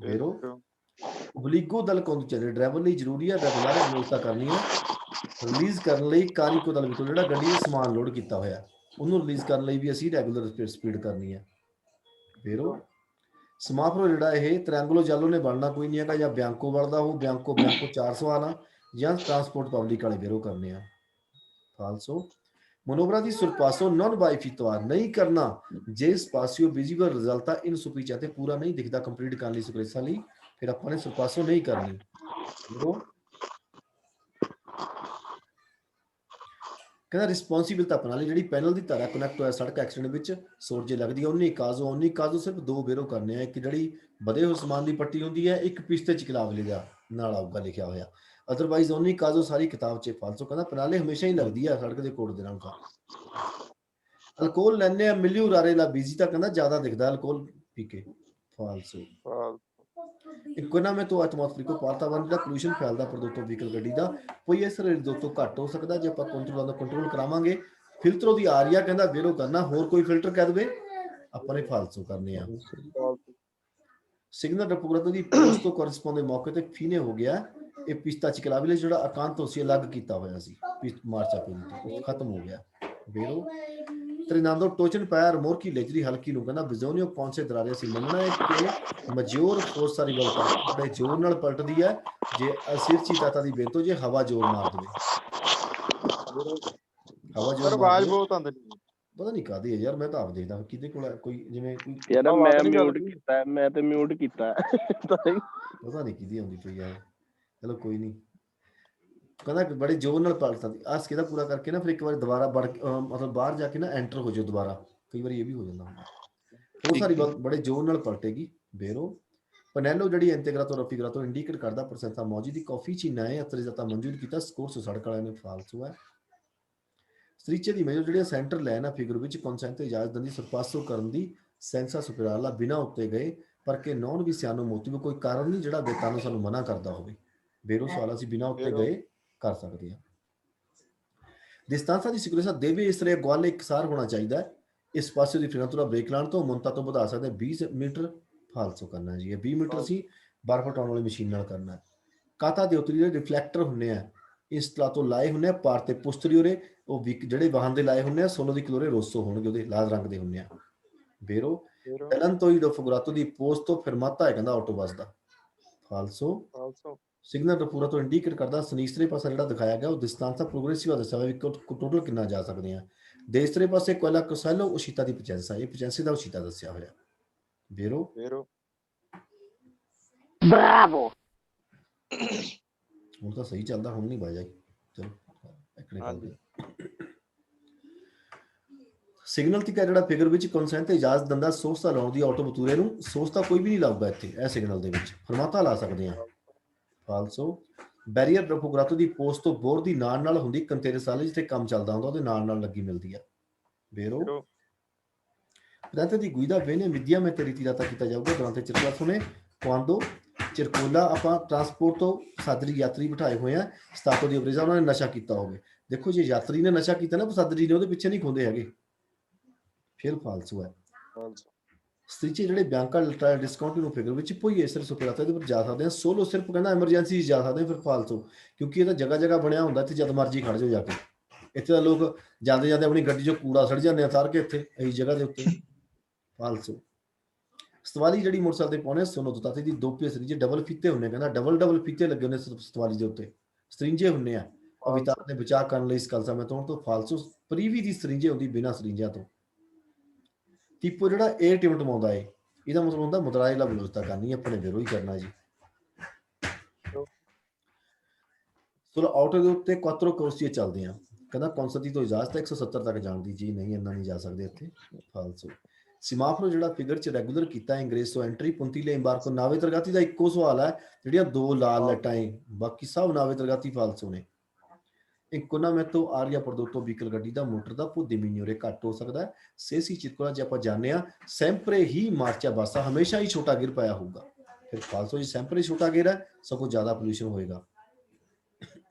ਬੇਰੋ ਬਲੀਗੋ ਦਲ ਕੋਂਦ ਚੱਲੇ ਡਰਾਈਵਰ ਲਈ ਜ਼ਰੂਰੀ ਹੈ ਰੈਗੂਲਰ ਵਿਵਸਥਾ ਕਰਨੀ ਹੈ ਰਿਲੀਜ਼ ਕਰਨ ਲਈ ਕਾਰੀਕੋ ਦਲ ਵਿੱਚੋਂ ਜਿਹੜਾ ਗੱਡੀ ਦਾ ਸਮਾਨ ਲੋਡ ਕੀਤਾ ਹੋਇਆ ਉਹਨੂੰ ਰਿਲੀਜ਼ ਕਰਨ ਲਈ ਵੀ ਅਸੀਂ ਰੈਗੂਲਰ ਸਪੀਡ ਕਰਨੀ ਹੈ ਬੇਰੋ ਸਮਾਪਰੋ ਜਿਹੜਾ ਇਹ ਤ੍ਰਿਐਂਗੁਲੋ ਜਾਲੋ ਨੇ ਬਣਨਾ ਕੋਈ ਨਹੀਂ ਹੈਗਾ ਜਾਂ ਬਿਆੰਕੋ ਬਣਦਾ ਉਹ ਬਿਆੰਕੋ 400 ਆਣਾ ਜਾਂ ਟਰਾਂਸਪੋਰਟ ਪਬਲਿਕ ਵਾਲੇ ਬੇਰੋ ਕਰਨੇ ਆ ਫਾਲਸੋ ਮਨੋਵਰਾ ਦੀ ਸੁਰਪਾਸੋ ਨॉन ਬਾਈਫਿਤਵਾਰ ਨਹੀਂ ਕਰਨਾ ਜੇ ਸਪਾਸੀਓ ਵਿਜ਼ੀਬਲ ਰਿਜ਼ਲਟ ਆ ਇਨ ਸੁਪੀਚਾ ਤੇ ਪੂਰਾ ਨਹੀਂ ਦਿਖਦਾ ਕੰਪਲੀਟ ਕਰਨ ਲਈ ਸੁਪਰੇਸਾ ਲਈ ਫਿਰ ਆਪਾਂ ਨੇ ਸੁਰਪਾਸੋ ਨਹੀਂ ਕਰਨੀ ਕਹਿੰਦਾ ਰਿਸਪੌਂਸਿਬਿਲਤਾ ਪ੍ਰਣਾਲੀ ਜਿਹੜੀ ਪੈਨਲ ਦੀ ਧਾਰਾ ਕਨੈਕਟ ਹੋਇਆ ਸੜਕ ਐਕਸੀਡੈਂਟ ਵਿੱਚ ਸੋਰਜੇ ਲੱਗਦੀ ਹੈ ਉਨੀ ਕਾਜ਼ੋ ਸਿਰਫ ਦੋ ਬੇਰੋ ਕਰਨੇ ਆ ਇੱਕ ਜਿਹੜੀ ਵਧੇ ਹੋਏ ਸਮਾਨ ਦੀ ਪੱਟੀ ਹੁੰਦੀ ਹੈ ਇੱਕ ਪਿਸਤੇ ਚ ਕਿਲਾਵਲੇ ਦਾ ਨਾਲ ਆਊਗਾ ਲਿਖਿਆ ਹੋਇਆ ਅਦਰਵਾਈਜ਼ ਉਨੀ ਕਾਜ਼ੋ ਸਾਰੀ ਕਿਤਾਬ ਚ ਫਾਲਸੋ ਕਹਿੰਦਾ ਪ੍ਰਣਾਲੀ ਹਮੇਸ਼ਾ ਹੀ ਲੱਗਦੀ ਆ ਸੜਕ ਦੇ ਕੋਡ ਦੇ ਨਾਲ ਅਲਕੋਹਲ ਲੈਣੇ ਆ ਮਿਲਿਓ ਰਾਰੇ ਲਾ ਬੀਜੀ ਤਾਂ ਕਹਿੰਦਾ ਜ਼ਿਆਦਾ ਦਿਖਦਾ ਅਲਕੋਹਲ ਪੀ ਕੇ ਫਾਲਸੋ ਇਕੋਨੋਮੀ ਤੋਂ ਐਟਮੋਸਫੇਰਿਕ ਵਾਤਾਵਰਣ ਦਾ ਪੋਲੂਸ਼ਨ ਫੈਲਦਾ ਪ੍ਰਦੂਸ਼ਣ ਵਹੀਕਲ ਗੱਡੀ ਦਾ ਕੋਈ ਇਸ ਰੇਟ ਤੋਂ ਘੱਟ ਹੋ ਸਕਦਾ ਜੇ ਆਪਾਂ ਕੰਟਰੋਲ ਕਰਾਵਾਂਗੇ ਫਿਲਟਰੋ ਦੀ ਆਰੀਆ ਕਹਿੰਦਾ ਬੇਰੋ ਕਰਨਾ ਹੋਰ ਕੋਈ ਫਿਲਟਰ ਕਹਿ ਦੇਵੇ ਆਪਾਂ ਨੇ ਫਾਲਸੋ ਕਰਨੇ ਆ ਸਿਗਨਲ ਰੈਪੋਗ੍ਰਾਤੋ ਦੀ ਪੋਸਟ ਤੋਂ ਕੋਰਸਪੋਂਡ ਦੇ ਮੌਕੇ ਤੇ ਫੀਨੇ ਹੋ ਗਿਆ। ਇਹ ਪਿਸਤਾ ਚਿਕਲਾਵੀਲੇ ਜਿਹੜਾ ਅਕਾਂਤੋ ਸੀ ਅਲੱਗ ਕੀਤਾ ਹੋਇਆ ਸੀ ਮਾਰਚ ਅਪ੍ਰੈਲ ਤੋਂ, ਉਹ ਖਤਮ ਹੋ ਗਿਆ। ਵੇਰੋ Treinando ਟੋਚਨ ਪਾਇਆ ਮੋਰਕੀ ਲੇਜਰੀ ਹਲਕੀ ਨੂੰ ਕਹਿੰਦਾ ਬਿਜ਼ੋਨੀਓ ਕੌਨਸਿਡਰਾਰੇ ਸੀ ਮੰਨਣਾ ਹੈ ਕਿ ਮਜੋਰ ਫੋਰਸ ਰਿਵਲਟਾ ਬੜੇ ਜ਼ੋਰ ਨਾਲ ਪਲਟਦੀ ਹੈ ਜੇ ਅਸਿਰਚੀ ਤਾਤਾ ਦੀ ਬੇਤੋ ਜੇ ਹਵਾ ਜ਼ੋਰ ਮਾਰ ਦੇਵੇ। ਹਵਾ ਸਰ ਜ਼ੋਰ ਮਾਰ ਆਵਾਜ਼ ਦੇਵੇ ਬਹੁਤ ਆਉਂਦੀ ਨਹੀਂ। ਪਤਾ ਨਹੀਂ ਕਾਹਦੀ ਹੈ ਯਾਰ, ਮੈਂ ਤਾਂ ਆਪ ਦੇਖਦਾ ਕਿਹਦੇ ਕੋਲ ਕੋਈ ਜਿਵੇਂ ਕੋਈ ਯਾਰ ਆਵਾਜ਼ ਮੈਂ ਨਹੀਂ ਮਿਊਟ ਚੱਲਦੀ। ਕੀਤਾ, ਮੈਂ ਤੇ ਮਿਊਟ ਕੀਤਾ ਤਾਂ ਹੀ। ਪਤਾ ਨਹੀਂ ਕਿਹਦੀ ਆਉਂਦੀ ਪਈ ਹੈ। ਚਲੋ ਕੋਈ ਨਹੀਂ। ਕਹਿੰਦਾ ਕਿ ਬੜੇ ਜ਼ੋਰ ਨਾਲ ਪਲਟਦਾ ਸੀ ਆਸ ਕਿਹਦਾ ਪੂਰਾ ਕਰਕੇ ਨਾ ਫਿਰ ਇੱਕ ਵਾਰ ਦੁਬਾਰਾ ਮਤਲਬ ਬਾਹਰ ਜਾ ਕੇ ਨਾ ਐਂਟਰ ਹੋ ਜਾਓ ਦੁਬਾਰਾ, ਕਈ ਵਾਰੀ ਇਹ ਵੀ ਹੋ ਜਾਂਦਾ ਹੁੰਦਾ। ਬਹੁਤ ਸਾਰੀ ਬੜੇ ਜ਼ੋਰ ਨਾਲ ਪਲਟੇਗੀ। ਵੇਰੋ ਪਨੈਲੋ ਜਿਹੜੀ ਇੰਟੀਗਰਾਤੋ ਰਫੀਗਰਾਤੋ ਇੰਡੀਕੇਟ ਕਰਦਾ ਪ੍ਰਸੈਂਸਾ ਮੌਜੀ ਦੀ ਕਾਫੀ ਚੀਨਾ ਹੈ ਅਤਰੀਜ਼ਾਤਾ ਮਨਜ਼ੂਰ ਕੀਤਾ ਸਕੋਰ ਸੋ ਸੜਕ ਵਾਲਿਆਂ ਨੇ ਫਾਲਤੂ ਹੈ। ਸਟਰੀਚੇ ਦੀ ਮੇਜਰ ਜਿਹੜੀ ਸੈਂਟਰ ਲਾਈਨ ਆ ਫਿਗਰ ਵਿੱਚ ਕਨਸੈਂਟ ਇਜਾਜ਼ਤ ਦਿੰਦੀ ਸਰਪਾਸੋ ਕਰਨ ਦੀ ਸੈਂਸਾ ਸੁਪਰਾਲਾ ਬਿਨਾਂ ਉੱਤੇ ਗਏ ਪਰ ਕਿ ਨੌਨ ਵੀ ਸਿਆਨੋ ਮੋਟਿਵ ਕੋਈ ਕਾਰਨ ਨਹੀਂ ਜਿਹੜਾ ਬੇਤਾ ਨੂੰ ਸਾਨੂੰ ਮਨਾ ਕਰਦਾ ਹੋਵੇ। ਵੇਰੋ ਸਵਾਲ ਅਸੀਂ ਬਿਨਾਂ ਉੱਤੇ ਗਏ ਕਰ ਸਕਦੇ ਹਾਂ। ਦਿਸਤਾਂਸਾ ਦੀ ਸਿਕੁਰੇਸਾ ਦੇਵੇ ਇਸ ਤਰ੍ਹਾਂ ਗਵਾਲ ਇਕਸਾਰ ਹੋਣਾ ਚਾਹੀਦਾ ਹੈ। ਇਸ ਪਾਸੇ ਦੀ ਫਿਰੰਤੂਰਾ ਬ੍ਰੇਕ ਲਾਉਣ ਤੋਂ ਮੁੰਤਾ ਤੋਂ ਵਧਾ ਸਕਦੇ 20 ਮੀਟਰ ਫਾਲਸੋ ਕਰਨਾ ਜੀ। ਇਹ 20 ਮੀਟਰ ਅਸੀਂ ਬਰਫ ਹਟਾਉਣ ਵਾਲੀ ਮਸ਼ੀਨ ਨਾਲ ਕਰਨਾ ਹੈ। ਕਾਤਾ ਦੇ ਉੱਤਰੀ ਜਿਹੜੇ ਰਿਫਲੈਕਟਰ ਹੁੰਦੇ ਆ ਇਸ ਤਰ੍ਹਾਂ ਤੋਂ ਲਾਏ ਹੁੰਦੇ ਆ ਪਾਰ ਤੇ ਪੁਸਤਰੀਓਰੇ ਉਹ ਜਿਹੜੇ ਵਾਹਨ ਦੇ ਲਾਏ ਹੁੰਦੇ ਆ ਸੋਲੋ ਦੀ ਕਲੋਰੇ ਰੋਸੋ ਹੋਣਗੇ ਉਹਦੇ ਲਾਲ ਰੰਗ ਦੇ ਹੁੰਦੇ ਆ। ਵੇਰੋ ਟੈਲਨ ਤੋਂ ਹੀ ਡੋਫਗਰਾਤੋ ਦੀ ਪੋਸਟ ਤੋਂ ਫਿਰਮਾਤਾ ਹੈ ਕਹਿੰਦਾ ਆਟੋਬਸ ਦਾ ਫਾਲਸੋ ਸਿਗਨਲ ਰਪੂਰਾ ਤੋਂ ਇੰਡੀਕੇਟ ਕਰਦਾ ਸਨੀਸਰੇ ਪਾਸਾ ਜਿਹੜਾ ਦਿਖਾਇਆ ਗਿਆ ਉਹ ਦਿਸਤਾਂਸਾ ਪ੍ਰੋਗਰੈਸਿਵ ਦੱਸਿਆ ਹੋਇਆ ਵੀ ਟੋਟਲ ਕਿੰਨਾ ਜਾ ਸਕਦੇ ਆ। ਦੇਸਰੇ ਪਾਸੇ ਕੋਲਾ ਕੋਸੈਲੋ ਉਸ਼ੀਤਾ ਦੀ ਪਚੈਂਸਾ ਇਹ ਪਚੈਂਸੀ ਦਾ ਉਸ਼ੀਤਾ ਦੱਸਿਆ ਹੋਇਆ। ਵੇਰੋ ਬਰਾਵੋ ਹੁਣ ਤਾਂ ਸਹੀ ਚੱਲਦਾ ਹੁਣ ਨਹੀਂ ਬਾਜਾ ਚਲੋ ਸਿਗਨਲ ਤੇ ਜਿਹੜਾ ਫਿਗਰ ਵਿੱਚ ਕਨਸੈਂਟ ਇਜਾਜ਼ਤ ਦਿੰਦਾ ਸੋਸਤਾ ਲਾਉਣ ਦੀ ਆਟੋ ਬਤੂਰੇ ਨੂੰ ਸੋਸਤਾ ਕੋਈ ਵੀ ਨਹੀਂ ਲਾਊਗਾ ਇੱਥੇ ਇਹ ਸਿਗਨਲ ਦੇ ਵਿੱਚ ਫਰਮਾਤਾ ਲਾ ਸਕਦੇ ਆ। ਫਾਲਸੋ ਬੈਰੀਅਰ ਰਫੋਗਰਾਤੋ ਦੀ ਪੋਸਟ ਤੋਂ ਬੋਰ ਦੀ ਨਾਲ ਹੁੰਦੀ ਕੰਤੇਰੇ ਸਾਲੇ ਜਿੱਥੇ ਕੰਮ ਚੱਲਦਾ ਹੁੰਦਾ ਉਹਦੇ ਨਾਲ ਲੱਗੀ ਮਿਲਦੀ ਆ। ਵੇਰੋ ਪ੍ਰੈਂਤੇ ਦੀ ਗੁਈਦਾ ਵੇਨੇ ਵਿਦਿਆ ਮੈਂ ਤੇਰੀ ਤੀਰਾਤਾ ਕੀਤਾ ਜਾਊਗਾ ਦੌਰਾਨ ਚਿਰਕਲਾ ਸੁਣੇ ਕੁਆਂਦੋ ਚਿਰਕੋਲਾ ਆਪਾਂ ਟਰਾਂਸਪੋਰਟ ਤੋਂ ਸਾਦਰੀ ਯਾਤਰੀ ਬਿਠਾਏ ਹੋਏ ਆ ਸਤਾਤੋ ਦੀ ਅਬਰੇਜ਼ਾ ਉਹਨਾਂ ਨੇ ਨਸ਼ਾ ਕੀਤਾ ਹੋਵੇ। ਦੇਖੋ ਜੇ ਯਾਤਰੀ ਨੇ ਨਸ਼ਾ ਕੀਤਾ ਨਾ ਸਾਦਰੀ ਨੇ ਉਹਦੇ ਪਿੱਛੇ ਨਹੀਂ ਖੁੰਦੇ ਹੈਗੇ ਫਿਰ ਫਾਲਸੂ ਹੈ। ਸਟੀਚੇ ਜਿਹੜੇ ਬਿਆੰਕਾ ਲਟਾ ਡਿਸਕਾਊਂਟ ਨੂੰ ਫਿਗਰ ਵਿੱਚ ਕੋਈ ਇਸ ਸੁਪਰਾਤਾ ਦੇ ਉੱਪਰ ਜਾ ਸਕਦੇ ਆ ਸੋਲੋ ਸਿਰਫ ਕਹਿੰਦਾ ਐਮਰਜੈਂਸੀ ਜਾ ਸਕਦੇ ਫਿਰ ਫਾਲਤੂ ਕਿਉਂਕਿ ਇਹਦਾ ਜਗ੍ਹਾ ਬਣਿਆ ਹੁੰਦਾ ਇੱਥੇ ਜਦ ਮਰਜੀ ਖੜ ਜਾਓ ਜਾ ਕੇ। ਇੱਥੇ ਤਾਂ ਲੋਕ ਜਾਂਦੇ ਆਪਣੀ ਗੱਡੀ 'ਚੋਂ ਕੂੜਾ ਸੜ ਜਾਂਦੇ ਆ ਤਾਰ ਕੇ ਇੱਥੇ ਇਹੀ ਜਗ੍ਹਾ ਦੇ ਉੱਤੇ ਫਾਲਤੂ। ਸਤਵਾਲੀ ਜਿਹੜੀ ਮੋਟਰਸਾਈਕਲ ਤੇ ਪਾਉਣੇ ਸੋਨੋ ਦੁਤਾਤੇ ਦੀ ਦੋ ਪੀਸ ਜੇ ਡਬਲ ਫੀਤੇ ਹੁੰਦੇ ਕਹਿੰਦਾ ਡਬਲ ਫੀਤੇ ਲੱਗੇ ਹੁੰਦੇ ਸਤਵਾਲੀ ਦੇ ਉੱਤੇ ਸਰਿੰਜੇ ਹੁੰਦੇ ਆ ਅਵਿਤਾਰ ਦੇ ਬਚਾਅ ਕਰਨ ਲਈ ਇਸ ਕਲਸਾ ਮੈਂ ਤੋਂ ਫਾਲਤੂ ਪ੍ਰੀਵੀ ਦੀ ਸਰਿੰਜੇ ਹੁੰਦੀ ਬਿਨਾਂ ਸਰਿੰਜਾਂ ਤੋਂ। ਟਿੱਪੋ ਜਿਹੜਾ ਇਹ ਟਿਮਟਮਾਉਂਦਾ ਏ ਇਹਦਾ ਮਤਲਬ ਹੁੰਦਾ ਮੁਦਰਾਇਲਾ ਬਲੋਚਤਾ ਕਰਨੀ ਆਪਣੇ ਵਿਰੋਧ ਹੀ ਕਰਨਾ ਜੀ। ਚਲੋ ਆਊਟਰ ਦੇ ਉੱਤੇ ਕੁਆਤਰੋ ਕੋਰਸੀਏ ਚੱਲਦੇ ਆ ਕਹਿੰਦਾ ਕੌਂਸਤੀ ਤੋਂ ਇਜਾਜ਼ਤ ਹੈ 170 ਤੱਕ ਜਾਣ ਦੀ ਜੀ ਨਹੀਂ ਇੰਨਾ ਨਹੀਂ ਜਾ ਸਕਦੇ ਇੱਥੇ ਫਾਲਸੂ। ਸਿਮਾਫਰੋ ਜਿਹੜਾ ਫਿਗਰ ਚ ਰੈਗੂਲਰ ਕੀਤਾ ਇੰਗਰੇਜ਼ ਤੋਂ ਐਂਟਰੀ ਪੁੰਤੀਲੇ ਇੰਬਾਰਕੋ ਨਾਵੇ ਤਰਗਾਤੀ ਦਾ ਇੱਕੋ ਸਵਾਲ ਹੈ ਜਿਹੜੀਆਂ ਦੋ ਲਾਲ ਲੱਟਾਂ ਏ ਬਾਕੀ ਸਭ ਨਾਵੇ ਤਰਗਾਤੀ ਫਾਲਸੂ ਨੇ। ਕੋਨਾ ਮੈਂ ਤੋਂ ਆਰੀਆ ਪ੍ਰਦੋਤੋ ਵਹੀਕਲ ਗੱਡੀ ਦਾ ਮੋਟਰ ਦਾ ਭੁੱਦੀ ਮੀਨਿਓਰੇ ਘੱਟ ਹੋ ਸਕਦਾ ਹੈ। ਸੇਸੀ ਚਿਤਕੋਲਾ ਜੇ ਆਪਾਂ ਜਾਣਦੇ ਆ ਸੈਂਪਰੇ ਹੀ ਮਾਰਚਾ ਬਾਸਾ ਹਮੇਸ਼ਾ ਹੀ ਛੋਟਾ ਗਿਰ ਪਾਇਆ ਹੋਊਗਾ ਫਿਰ ਫਾਲਸੋ ਜੀ ਸੈਂਪਰੇ ਛੋਟਾ ਗਿਰ ਹੈ ਸਗੋਂ ਜ਼ਿਆਦਾ ਪੋਲੂਸ਼ਨ ਹੋਏਗਾ।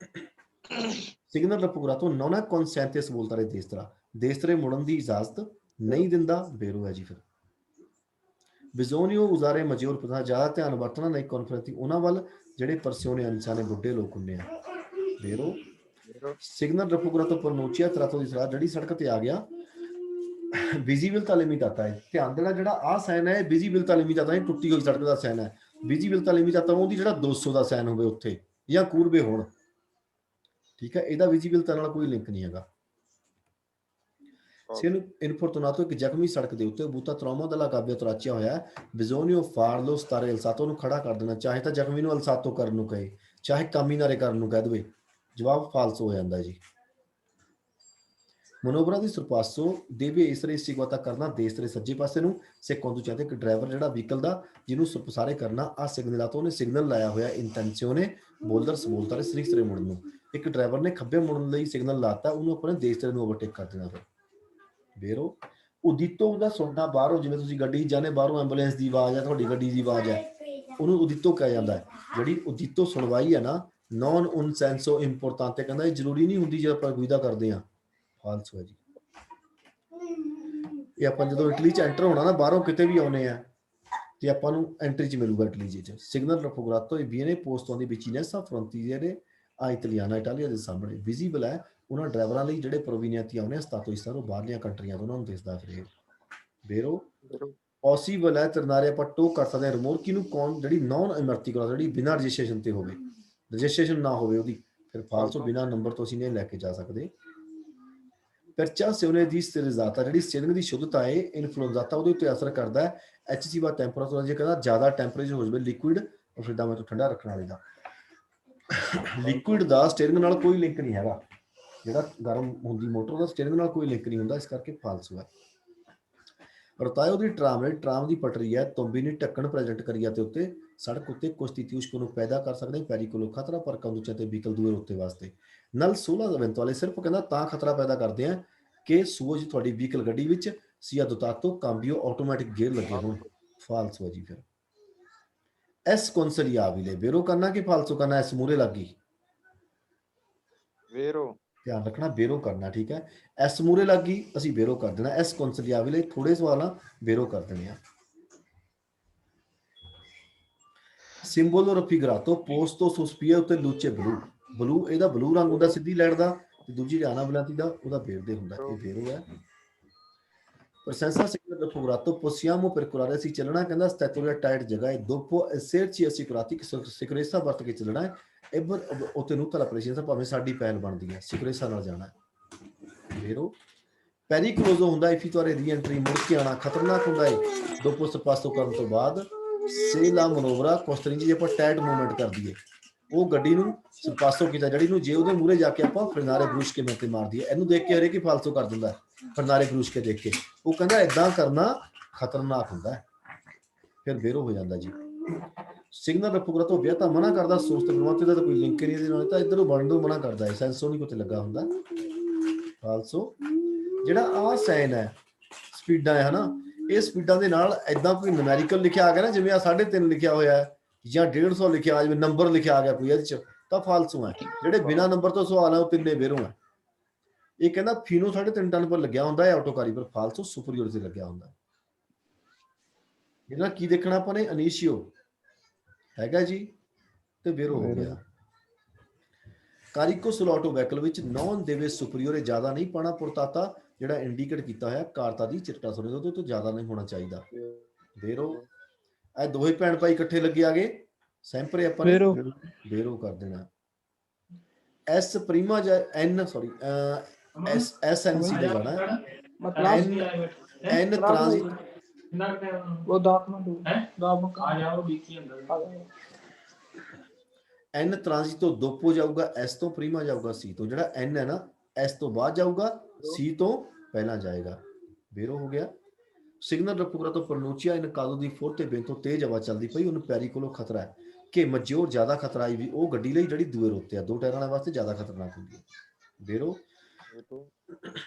ਸਿਗਨਲ ਰਪੋਗਰਾਤੋ ਨੌਨਾ ਕਨਸੈਂਟਸ ਬੋਲਦਾ ਰਹੇ ਦੇਸਤਰੇ ਮੁੜਨ ਦੀ ਇਜਾਜ਼ਤ ਨਹੀਂ ਦਿੰਦਾ ਬੇਰੋ ਹੈ ਜੀ। ਫਿਰ ਬਿਜ਼ੋਨੀਓ ਉਜ਼ਾਰੇ ਮਜਿਓਰ ਪਤਾ ਜ਼ਿਆਦਾ ਧਿਆਨ ਵਰਤਣਾ ਨਹੀਂ ਕਾਨਫਰੰਸ ਉਹਨਾਂ ਵੱਲ ਜਿਹੜੇ ਪਰਸਿਓਨੇ ਅਨਸਾਨੇ ਬੁੱਢੇ ਲੋਕ ਹੁੰਦੇ ਆ। ਬੇਰੋ ਸਿਗਨਲ ਰਪੋਗਰਾਤੋ ਪਰਨੋਚੀਆ ਤਰਾਤੋ ਦੀ ਸਲਾਹ ਜਿਹੜੀ ਸੜਕ ਤੇ ਆ ਗਿਆ ਵਿਜ਼ੀਬਿਲਤਾ ਲਿਮਿਟਾਤਾ ਹੈ ਧਿਆਨ ਦੇਣਾ ਜਿਹੜਾ ਆਹ ਸਾਈਨ ਹੈ ਵਿਜ਼ੀਬਿਲਤਾ ਲਿਮਿਟਾਤਾ ਹੈ ਟੁੱਟੀ ਹੋਈ ਸੜਕ ਦਾ ਸਾਈਨ ਹੈ ਵਿਜ਼ੀਬਿਲਤਾ ਲਿਮਿਟਾਤਾ ਉਹਦੀ ਜਿਹੜਾ 200 ਦਾ ਸਾਈਨ ਹੋਵੇ ਉੱਥੇ ਜਾਂ ਕੂਰਬੇ ਹੋਣ ਠੀਕ ਹੈ ਇਹਦਾ ਵਿਜ਼ੀਬਿਲਤਾ ਨਾਲ ਕੋਈ ਲਿੰਕ ਨਹੀਂ ਹੈਗਾ। ਇਨਫੋਰਟੂਨਾਤੋ ਇੱਕ ਜ਼ਖਮੀ ਸੜਕ ਦੇ ਉੱਤੇ ਬੂਤਾ ਤਰਾਮਾ ਦਾ ਲਗਾਬਿਆ ਤਰਾਚਿਆ ਹੋਇਆ ਬਿਜ਼ੋਨੀਓ ਫਾਰਲੋ ਸਤਾਰੇ ਅਲਸਾਤੋ ਨੂੰ ਖੜਾ ਕਰ ਦੇਣਾ ਚਾਹੇ ਤਾਂ ਜ਼ਖਮੀ ਨੂੰ ਅਲਸਾਤੋ ਕਰਨ ਨੂੰ ਕਹੇ ਚਾਹੇ ਕਾਮੀਨਾਰੇ ਕਰਨ ਨੂੰ ਕਹਿ ਦੇਵੇ ਜਵਾਬ ਫਾਲਸ ਹੋ ਜਾਂਦਾ ਜੀ। ਮਨੋਬਰਾ ਦੀ ਸਰਪਾਸੋ ਦੇਵੇ ਇਸਰੇ ਸਿਗਵਾਤਾ ਕਰਨਾ ਦੇਸਰੇ ਸੱਜੇ ਪਾਸੇ ਨੂੰ ਸੈਕੋਂਦੂ ਚਾਹਤੇ ਇੱਕ ਡਰਾਈਵਰ ਜਿਹੜਾ ਵਹੀਕਲ ਦਾ ਜਿਹਨੂੰ ਸਰਪਸਾਰੇ ਕਰਨਾ ਆ ਸਿਗਨਲਾਤੋ ਨੇ ਸਿਗਨਲ ਲਾਇਆ ਹੋਇਆ ਇੰਟੈਂਸੀਓਨੇ ਬੋਲਦਰ ਸਬੋਲਤਾਰੇ ਸ੍ਰਿਕਸਰੇ ਮੁੜਨ ਨੂੰ ਇੱਕ ਡਰਾਈਵਰ ਨੇ ਖੱਬੇ ਮੁੜਨ ਲਈ ਸਿਗਨਲ ਲਾਤਾ ਉਹਨੂੰ ਆਪਣੇ ਦੇਸਰੇ ਨੂੰ ਓਵਰਟੇਕ ਕਰ ਦੇਣਾ। ਫਿਰ ਬੇਰੋ ਉਦਿੱਤੋ ਉਹਦਾ ਸੁਣਨਾ ਬਾਹਰੋਂ ਜਿਵੇਂ ਤੁਸੀਂ ਗੱਡੀ ਜਾਣੇ ਬਾਹਰੋਂ ਐਂਬੂਲੈਂਸ ਦੀ ਆਵਾਜ਼ ਹੈ ਤੁਹਾਡੀ ਗੱਡੀ ਦੀ ਆਵਾਜ਼ ਹੈ ਉਹਨੂੰ ਉਦਿੱਤੋ ਕਿਹਾ ਜਾਂਦਾ ਹੈ। ਜਿਹੜੀ ਉਦਿੱਤੋ ਸੁਣਵਾਈ ਹੈ ਨਾ ਨੌਨ ਉਨ ਸੈਂਸੋ ਇੰਪੋਰਟਾਂਤੇ ਕਹਿੰਦਾ ਇਹ ਜ਼ਰੂਰੀ ਨਹੀਂ ਹੁੰਦੀ ਜੇ ਆਪਾਂ ਗੁਈਦਾ ਕਰਦੇ ਹਾਂ ਫਾਲਸੂ ਹੈ ਜੀ। ਇਹ ਆਪਾਂ ਜਦੋਂ ਇਟਲੀ ਚ ਐਂਟਰ ਹੋਣਾ ਨਾ ਬਾਹਰੋਂ ਕਿਤੇ ਵੀ ਆਉਨੇ ਆ ਤੇ ਆਪਾਂ ਨੂੰ ਐਂਟਰੀ 'ਚ ਮਿਲੂਗਾ ਇਟਲੀ 'ਚ। ਸਿਗਨਲ ਰਫੋਗਰਾਤੋ ਇਹ viene posto di vicinanza frontiere a Italiana Italia ਦੇ ਸਾਹਮਣੇ ਵਿਜ਼ੀਬਲ ਹੈ ਉਹਨਾਂ ਡਰਾਈਵਰਾਂ ਲਈ ਜਿਹੜੇ ਪ੍ਰੋਵੀਨੀਅਤੀ ਆਉਂਦੇ ਆ ਸਤਾਤੋ ਇਸਤਾਰੋ ਬਾਹਰਲੀਆਂ ਕੰਟਰੀਆਂ ਤੋਂ ਉਹਨਾਂ ਨੂੰ ਦਿਸਦਾ ਫਿਰ ਇਹ ਬੇਰੋ ਪੋਸੀਬਲ ਹੈ ਤਰਨਾਰੇ ਆਪਾਂ ਟੋ ਕਰ ਸਕਦੇ ਹਾਂ ਰਿਮੋਰਕੀ ਨੂੰ ਕੌਣ ਜਿਹੜੀ ਨੌਨ ਇਮਰਤੀਕਲ ਜਿਹੜੀ ਬਿਨਾਂ ਰਜਿਸਟ੍ਰੇਸ਼ਨ ਤੇ ਹੋਵੇ ਰਜਿਸਟ੍ਰੇਸ਼ਨ ਨਾ ਹੋਵੇ ਉਹਦੀ ਫਿਰ ਫਾਲਸੋ ਬਿਨਾਂ ਨੰਬਰ ਤੋਂ ਅਸੀਂ ਨਹੀਂ ਲੈ ਕੇ ਜਾ ਸਕਦੇ percezione di sterilizzata ਜਿਹੜੀ ਸਟੀਰਿੰਗ ਦੀ ਸ਼ੁੱਧਤਾ ਹੈ ਇਨਫਲੂਐਂਜ਼ਾਤਾ ਉਹਦੇ ਉੱਤੇ ਅਸਰ ਕਰਦਾ ਹੈ ਐਚਸੀ ਦਾ ਟੈਂਪਰੇਚਰ ਜੇ ਕਹਿੰਦਾ ਜ਼ਿਆਦਾ ਟੈਂਪਰੇਚਰ ਹੋ ਜਾਵੇ ਲਿਕੁਇਡ ਉਹ ਫਿਰ ਮੈਂ ਤੋਂ ਠੰਡਾ ਰੱਖਣ ਵਾਲੇ ਦਾ ਲਿਕੁਇਡ ਦਾ ਸਟੀਰਿੰਗ ਨਾਲ ਕੋਈ ਲਿੰਕ ਨਹੀਂ ਹੈਗਾ ਜਿਹੜਾ ਗਰਮ ਹੁੰਦੀ ਮੋਟਰ ਦਾ ਸਟੀਰਿੰਗ ਨਾਲ ਕੋਈ ਲਿੰਕ ਨਹੀਂ ਹੁੰਦਾ ਇਸ ਕਰਕੇ ਫਾਲਸੋ ਹੈ ਰਤਾਇਓ ਦੀ ਟਰਾਮ ਦੀ ਪਟਰੀ ਹੈ ਤੋਂਬੀ ਨੇ ਢੱਕਣ ਪ੍ਰੈਜ਼ੈਂਟ ਕਰੀ ਆ ਤੇ ਉੱਤੇ ਸੜਕ ਉੱਤੇ ਕੋਸਟੀਟਿਊਸ਼ਨ ਨੂੰ ਪੈਦਾ ਕਰ ਸਕਦੇ ਪੈਰੀਕੋਲੋ ਖਤਰਾ ਪਰ ਕੰਦੂਚੇ ਤੇ ਵਹੀਕਲ ਦੂਏ ਰੋਤੇ ਵਾਸਤੇ ਨਲ 16 ਇਵੈਂਟ ਵਾਲੇ ਸਿਰਫ ਕਹਿੰਦਾ ਤਾਂ ਖਤਰਾ ਪੈਦਾ ਕਰਦੇ ਆ ਕਿ ਸੂਝ ਤੁਹਾਡੀ ਵਹੀਕਲ ਗੱਡੀ ਵਿੱਚ ਸੀਆ ਦੁਤਾਤੋ ਕਾਂਬੀਓ ਆਟੋਮੈਟਿਕ ਗੇਅਰ ਲੱਗੇ ਹੋਣ ਫਾਲਸੋ ਹੈ ਜੀ ਫਿਰ ਐਸ ਕੌਨਸਲੀਆਬਿਲੇ ਬੇਰੋ ਕਰਨਾ ਕਿ ਫਾਲਸੋ ਕਰਨਾ ਐਸ ਮੂਰੇ ਲੱਗੀ ਵੇਰੋ ਧਿਆਨ ਰੱਖਣਾ ਬੇਰੋ ਕਰਨਾ ਠੀਕ ਹੈ ਐਸ ਮੂਰੇ ਲੱਗੀ ਅਸੀਂ ਬੇਰੋ ਕਰ ਦੇਣਾ ਐਸ ਕੌਨਸਲੀਆਬਿਲੇ ਥੋੜੇ ਸਵਾਲਾਂ ਬੇਰੋ ਕਰ ਦੇਣੇ ਆ ਸਿੰਬੋਲੋ ਰਫੀਗਰਾਤੋ ਪੋਸਟੋ ਸੁਸਪੀਆ ਉੱਤੇ ਲੂਚੇ ਬਲੂ ਇਹਦਾ ਬਲੂ ਰੰਗ ਹੁੰਦਾ ਸਿੱਧੀ ਲਾਈਟ ਦਾ ਤੇ ਦੂਜੀ ਆਨਾ ਬਲਾਤੀ ਦਾ ਉਹਦਾ ਬੇਰਦੇ ਹੁੰਦਾ ਇਹ ਬੇਰੋ ਹੈ ਪ੍ਰੋਸੈਸਾ ਸਿਗਨਲ ਰਫੋਗਰਾਤੋ ਪੋਸੀਆਮੋ ਪਰਕੁਰਾਰੇ ਸੀ ਚੱਲਣਾ ਕਹਿੰਦਾ ਸਟੈਟੋਰੀਆ ਟਾਈਟ ਜਗ੍ਹਾ ਹੈ ਦੋਪੋ ਐਸਰਚੀ ਅਸਿਕੁਰਾਤੀ ਸਿਕਰੇਸਾ ਵਰਤ ਕੇ ਚੱਲਣਾ ਹੈ ਇਬਰ ਉਤੇ ਨੂੰ ਤਲਾ ਪ੍ਰੈਸ਼ਰ ਭਾਵੇਂ ਸਾਡੀ ਪਹਿਲ ਬਣਦੀ ਹੈ ਸਿਕਰੇਸਾ ਨਾਲ ਜਾਣਾ ਬੇਰੋ ਪੈਰੀਕਲੋਜ਼ੋ ਹੁੰਦਾ ਇਫੀ ਤੁਹਾਰੇ ਰੀਐਂਟਰੀ ਮੁੜ ਕੇ ਆਣਾ ਖਤਰਨਾਕ ਹੁੰਦਾ ਹੈ ਦੋਪੋ ਸਪਾਸੋ ਕਰਨ ਤੋਂ ਬਾਅਦ ਸੇਲਾ ਮਨੋਵਰਾ ਕੋਸਟਰਿੰਗ ਜੇ ਆਪਾਂ ਟਾਈਟ ਮੂਵਮੈਂਟ ਕਰ ਦਈਏ ਉਹ ਗੱਡੀ ਨੂੰ ਸਪਾਸੋ ਕੀਤਾ ਜਿਹੜੀ ਨੂੰ ਜੇ ਉਹਦੇ ਮੂਹਰੇ ਜਾ ਕੇ ਆਪਾਂ ਫਰਨਾਰੇ ਬਰੂਸ਼ ਕੇ ਤੇ ਮਾਰ ਦਈਏ ਇਹਨੂੰ ਦੇਖ ਕੇ ਹਰੇ ਕਿ ਫਾਲਸੋ ਕਰ ਦਿੰਦਾ ਫਰਨਾਰੇ ਬਰੂਸ਼ ਕੇ ਦੇਖ ਕੇ ਉਹ ਕਹਿੰਦਾ ਇਦਾਂ ਕਰਨਾ ਖਤਰਨਾਕ ਹੁੰਦਾ ਹੈ ਫਿਰ ਬੇਰੋ ਹੋ ਜਾਂਦਾ ਜੀ ਸਿਗਨਲ ਰਫੂਗਰਾ ਤੋਂ ਵਿਆਹ ਤਾਂ ਮਨਾ ਕਰਦਾ ਸੋਚ ਤੇ ਬਰਮਾਤੇ ਦਾ ਤਾਂ ਕੋਈ ਲਿੰਕ ਨਹੀਂ ਇਹਦੇ ਨਾਲ ਤਾਂ ਇੱਧਰੋਂ ਬਣ ਦੋ ਮਨਾ ਕਰਦਾ ਹੈ ਸੈਂਸੋ ਨਹੀਂ ਕੋਤੇ ਲੱਗਾ ਹੁੰਦਾ ਫਾਲਸੋ ਜਿਹੜਾ ਆ ਸਾਈਨ ਹੈ ਸਪੀਡਾਂ ਹੈ ਹਨਾ ਇਹ ਸਪੀਡਾਂ ਦੇ ਨਾਲ ਐਦਾਂ ਕੋਈ ਨੂਮੈਰੀਕਲ ਲਿਖਿਆ ਆ ਗਿਆ ਨਾ ਜਿਵੇਂ ਆ 3.5 ਲਿਖਿਆ ਹੋਇਆ ਹੈ ਜਾਂ 150 ਲਿਖਿਆ ਆ ਜਿਵੇਂ ਨੰਬਰ ਲਿਖਿਆ ਆ ਗਿਆ ਕੋਈ ਇਹਦੇ ਚ ਤਾਂ ਫਾਲਸੋ ਹੈ ਜਿਹੜੇ ਬਿਨਾਂ ਨੰਬਰ ਤੋਂ ਸਵਾਲ ਹੈ ਉਹ ਤਿੰਨੇ ਬੇਰੋ ਹੈ ਇਹ ਕਹਿੰਦਾ ਫੀਨੋ 3.5 ਟਨ ਪਰ ਲੱਗਿਆ ਹੁੰਦਾ ਹੈ ਆਟੋਕਾਰੀ ਪਰ ਫਾਲਸੋ ਸੁਪਰੀਅਰ ਤੇ ਲੱਗਿਆ ਹੁੰਦਾ ਇਹਦਾ ਕੀ ਦੇਖਣਾ ਆਪਾਂ ਨੇ ਅਨੀਸ਼ੀਓ ਹੈਗਾ ਜੀ ਤੇ ਬੇਰੋ ਹੋ ਗਿਆ ਕਾਰਿਕੋ ਸਲੋਟੋ ਵਹੀਕਲ ਵਿੱਚ ਨੌਨ ਦੇਵੇ ਸੁਪਰੀਅਰ ਜ਼ਿਆਦਾ ਨਹੀਂ ਪਾਣਾ ਪੁਰਤਾਤਾ ਜਿਹੜਾ ਇੰਡੀਕੇਟ ਕੀਤਾ ਹੋਇਆ ਕਾਰਤਾ ਦੀ ਚਿੱਟਾ ਸੁਣੇ ਉਹਦੇ ਤੋਂ ਜ਼ਿਆਦਾ ਨਹੀਂ ਹੋਣਾ ਚਾਹੀਦਾ ਬੇਰੋ ਇਹ ਦੋਹੇ ਭੈਣ ਭਾਈ ਇਕੱਠੇ ਲੱਗੇ ਆਗੇ ਸੈਂਪਰੇ ਆਪਾਂ ਨੇ ਬੇਰੋ ਕਰ ਦੇਣਾ ਐਸ ਪ੍ਰੀਮਾ ਜਾਂ ਐਨ ਸੌਰੀ ਐਸ ਐਨ ਸੀ ਦਾ ਜਾਣਾ ਐਨ ਟ੍ਰਾਂਜ਼ਿਟ ਉਹ ਡਾਕੂਮੈਂਟ ਹੈ ਡਾਕੂਮੈਂਟ ਆ ਜਾਓ ਡੀਸੀ ਅੰਦਰ ਐਨ ਟ੍ਰਾਂਜ਼ਿਟ ਤੋਂ ਦੋਪੋ ਜਾਊਗਾ ਐਸ ਤੋਂ ਪ੍ਰੀਮਾ ਜਾਊਗਾ ਸੀ ਤੋਂ ਜਿਹੜਾ ਐਨ ਹੈ ਨਾ ਐਸ ਤੋਂ ਬਾਅਦ ਜਾਊਗਾ ਸੀ ਤੋਂ ਪਹਿਲਾਂ ਜਾਏਗਾ ਬੇਰੋ ਹੋ ਗਿਆ ਸਿਗਨਲ ਰਫੂਗਰਾ ਤੋਂ ਪ੍ਰਨੋਚੀਆ ਇਨ ਕਾਦੋ ਦੀ ਫੋਰਤੇ ਬੇਂਤੋਂ ਤੇਜ਼ ਹਵਾ ਚੱਲਦੀ ਪਈ ਉਹਨੂੰ ਪੈਰੀ ਕੋਲੋਂ ਖਤਰਾ ਹੈ ਕਿ ਮਜੋਰ ਜ਼ਿਆਦਾ ਖਤਰਾ ਆਈ ਵੀ ਉਹ ਗੱਡੀ ਲਈ ਜਿਹੜੀ ਦੂਏ ਰੋਤੇ ਆ ਦੋ ਟਾਇਰਾਂ ਵਾਲੇ ਵਾਸਤੇ ਜ਼ਿਆਦਾ ਖਤਰਨਾਕ ਹੁੰਦੀ ਹੈ ਬੇਰੋ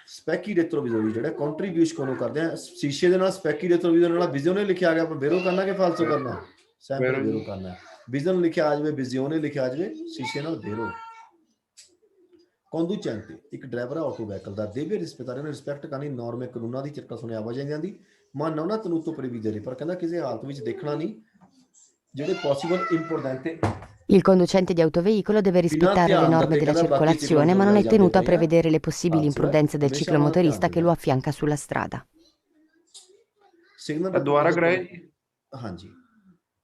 ਸਪੈਕੀ ਰੈਟਰੋਵਿਜ਼ਰ ਜਿਹੜਾ ਕੰਟਰੀਬਿਊਸ਼ਨ ਕੋਲੋਂ ਕਰਦੇ ਆ ਸ਼ੀਸ਼ੇ ਦੇ ਨਾਲ ਸਪੈਕੀ ਰੈਟਰੋਵਿਜ਼ਰ ਨਾਲ ਵਿਜ਼ਨ ਲਿਖਿਆ ਗਿਆ ਆਪਾਂ ਬੇਰੋ ਕਰਨਾ ਕਿ ਫਾਲਸੋ ਕਰਨਾ ਸੈਂਪਲ ਬੇਰੋ ਕਰਨਾ ਵਿਜ਼ਨ ਲਿਖਿਆ ਆ ਜਾਵੇ ਵਿਜ਼ਿਓਨੇ ਲਿਖਿਆ ਆ ਜਾਵੇ ਸ਼ੀਸ਼ੇ ਨਾਲ ਬੇਰੋ ਕੰਦੂਚੈਂਤੇ ਇੱਕ ਡਰਾਈਵਰ ਆ ਆਟੋ ਵਹੀਕਲ ਦਾ ਦੇਵੇ ਰਿਸਪੈਕਟਾਰੇ ਨੇ ਰਿਸਪੈਕਟ ਕਰਨੀ ਨੋਰਮੇ ਕਾਨੂੰਨਾਂ ਦੀ ਚਿਰਕਾ ਸੁਣਿਆ ਆਵਾਜ਼ਾਂ ਦੀ ਮੰਨ ਨਾ ਤਨੂਤੋ prevedere ਪਰ ਕਹਿੰਦਾ ਕਿਸੇ ਹਾਲਤ ਵਿੱਚ ਦੇਖਣਾ ਨਹੀਂ ਜਿਹੜੇ possible importante Il conducente di autoveicolo deve rispettare le norme della circolazione, ma non è tenuto a prevedere le possibili imprudenze del ciclomotorista che lo affianca sulla strada. Signal ਦੁਬਾਰਾ ਕਰਾਏ ਜੀ ਹਾਂਜੀ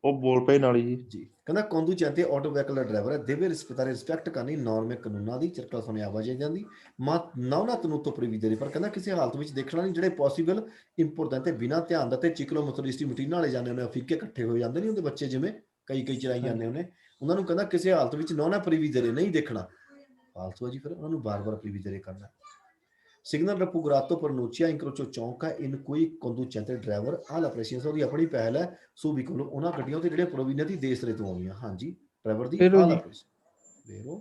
ਉਹ ਬੋਲ ਪਏ ਨਾਲ ਜੀ ਜੀ ਕਹਿੰਦਾ ਕੰਦੂਚੈਂਤੇ ਆਟੋ ਵਹੀਕਲ ਦਾ ਡਰਾਈਵਰ ਹੈ ਦੇਵੇ ਰਿਸਪੈਕਟ ਕਰਨੀ ਨੋਰਮੇ ਕਾਨੂੰਨਾਂ ਦੀ ਚਿਰਕਾ ਸੁਣਿਆ ਆਵਾਜ਼ਾਂ ਜਾਂਦੀ ਨਾ ਤਨੂਤੋ prevedere ਪਰ ਕਹਿੰਦਾ ਕਿਸੇ ਹਾਲਤ ਵਿੱਚ ਦੇਖਣਾ ਨਹੀਂ ਜਿਹੜੇ possible importante ਬਿਨਾਂ ਧਿਆਨ ਦਿੱਤੇ ਚਿਕਲੋਮੋਟਰਿਸਟੀ ਮਟੀਨਾ ਵਾਲੇ ਜਾਂਦੇ ਉਹਨੇ ਫਿੱਕੇ ਇਕੱਠੇ ਹੋ ਜਾਂਦੇ ਨਹੀਂ ਉਹਦੇ ਬੱਚੇ ਜਿਵੇਂ ਕਈ ਚਲਾਈ ਜਾਂਦੇ ਉਹਨੇ ਉਹਨਾਂ ਨੂੰ ਕਹਿੰਦਾ ਕਿਸੇ ਹਾਲਤ ਵਿੱਚ ਨਾ prevedere ਨਹੀਂ ਦੇਖਣਾ ਫਾਲਤੂ ਜੀ ਫਿਰ ਉਹਨਾਂ ਨੂੰ ਬਾਰ-ਬਾਰ prevedere ਕਰਨਾ ਸਿਗਨਲ ਰਫੂਗਰਾਤੋ ਪ੍ਰਨੋਚੀਆ ਇਨਕਰੋਚੋ ਚੌਂਕਾ ਇਨ ਕੋਈ ਕੰਦੂਚੈਂਤੇ ਡਰਾਈਵਰ ਆਲਾ ਪ੍ਰੈਸ਼ੀਅਸ ਉਹਦੀ ਆਪਣੀ ਪਹਿਲ ਹੈ ਸੋ ਵੀ ਕੋਲ ਉਹਨਾਂ ਗੱਡੀਆਂ ਤੇ ਜਿਹੜੇ ਪ੍ਰੋਵੀਨਤੀ ਦੇਸ਼ ਦੇ ਤੋਂ ਆਉਂਦੀਆਂ ਹਾਂਜੀ ਡਰਾਈਵਰ ਦੀ ਆਲਾ ਪ੍ਰੈਸ਼ੀਅਸ ਬੇਰੋ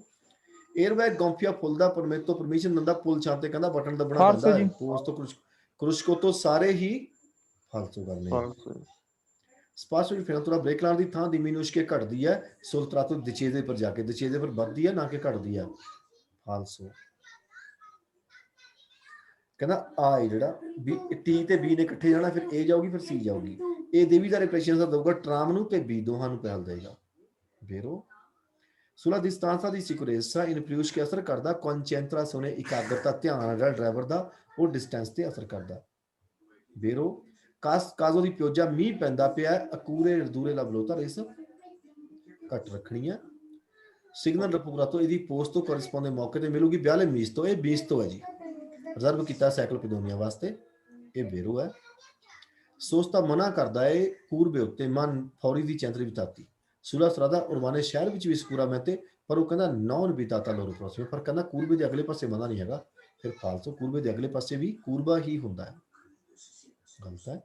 에ਅਰਬੈਗ ਗੰਫੀਆ ਫੁੱਲ ਦਾ ਪਰਮਿਟ ਤੋਂ ਪਰਮਿਸ਼ਨ ਨੰਦਾ ਪੁੱਲ ਛਾਪ ਤੇ ਕਹਿੰਦਾ ਬਟਨ ਦਬਣਾ ਪੈਂਦਾ ਹੈ ਪੋਸਟ ਤੋਂ ਕਰੁਸ਼ਕੋ ਤੋਂ ਸਾਰੇ ਹੀ ਫਾਲਤੂ ਕਰਨੇ ਸਪਾਸ ਵਿੱਚ ਫਿਰ ਥੋੜਾ ਬ੍ਰੇਕ ਲਾਉਣ ਦੀ ਥਾਂ ਦੀ ਮੀਨੁਸ਼ ਕੇ ਘਟਦੀ ਹੈ ਸੁਲਤਰਾ ਤੋਂ ਦਿਚੇਦੇ ਪਰ ਜਾ ਕੇ ਦਿਚੇਦੇ ਪਰ ਵੱਧਦੀ ਹੈ ਨਾ ਕਿ ਘਟਦੀ ਹੈ ਫਾਲਸੋ ਕਹਿੰਦਾ ਆ ਜਿਹੜਾ ਵੀ ਟੀ ਤੇ ਬੀ ਨੇ ਇਕੱਠੇ ਜਾਣਾ, ਫਿਰ ਏ ਜਾਊਗੀ ਫਿਰ ਸੀ ਜਾਊਗੀ, ਇਹ ਦੇਵੀ ਦਾ ਰਿਪਰੈਸ਼ਨ ਦਊਗਾ ਟਰਾਮ ਨੂੰ ਤੇ ਬੀ ਦੋਹਾਂ ਨੂੰ ਪਹਿਲ ਦੇਗਾ। vero sulla distanza di sicurezza in plus che ਅਸਰ ਕਰਦਾ concentrazione ਇਕਾਗਰਤਾ ਧਿਆਨ ਜਿਹੜਾ ਡਰਾਈਵਰ ਦਾ ਉਹ ਡਿਸਟੈਂਸ ਤੇ ਅਸਰ ਕਰਦਾ। vero ਕਾਜ਼ੋ ਦੀ ਪਿਓਜਾ ਮੀਂਹ ਪੈਂਦਾ ਪਿਆ ਅਕੂਰੇ ਦੂਰੇ ਲਾ ਬਲੋਤਾ ਰੇਸ ਘੱਟ ਰੱਖਣੀ ਹੈ। ਸਿਗਨਲ ਰਪੂਰਾ ਤੋਂ ਇਹਦੀ ਪੋਸਟ ਤੋਂ ਕੋਰਸਪੋਂਡਿੰਗ ਮੌਕੇ ਤੇ ਮਿਲੂਗੀ 42 ਮੀਸ ਤੋਂ, ਇਹ 20 ਤੋਂ ਹੈ ਜੀ, ਰਿਜ਼ਰਵ ਕੀਤਾ ਸਾਈਕਲੋਪੀਡੋਨੀਆ ਵਾਸਤੇ, ਇਹ ਬੇਰੋ ਹੈ। ਸੋਸਤਾ ਮਨਾ ਕਰਦਾ ਹੈ ਪੂਰਬੇ ਉੱਤੇ ਮਨ ਫੌਰੀ ਦੀ ਚੰਦਰੀ ਬਿਤਾਤੀ ਸੁਲਾ ਸਰਾਦਾ ਉਰਵਾਨੇ ਸ਼ਹਿਰ ਵਿੱਚ ਵੀ ਸਕੂਰਾ ਮੈਂ ਤੇ, ਪਰ ਉਹ ਕਹਿੰਦਾ ਨੌਨ ਬਿਤਾਤਾ ਲੋਰ ਪ੍ਰੋਸਮੇ, ਪਰ ਕਹਿੰਦਾ ਕੂਰਬੇ ਦੇ ਅਗਲੇ ਪਾਸੇ ਮਨਾ ਨਹੀਂ ਹੈਗਾ, ਫਿਰ ਫਾਲਤੂ ਕੂਰਬੇ ਦੇ ਅਗਲੇ ਪਾਸੇ ਵੀ ਕੂਰਬਾ ਹੀ ਹੁੰਦਾ ਹੈ, ਗਲਤ ਹੈ।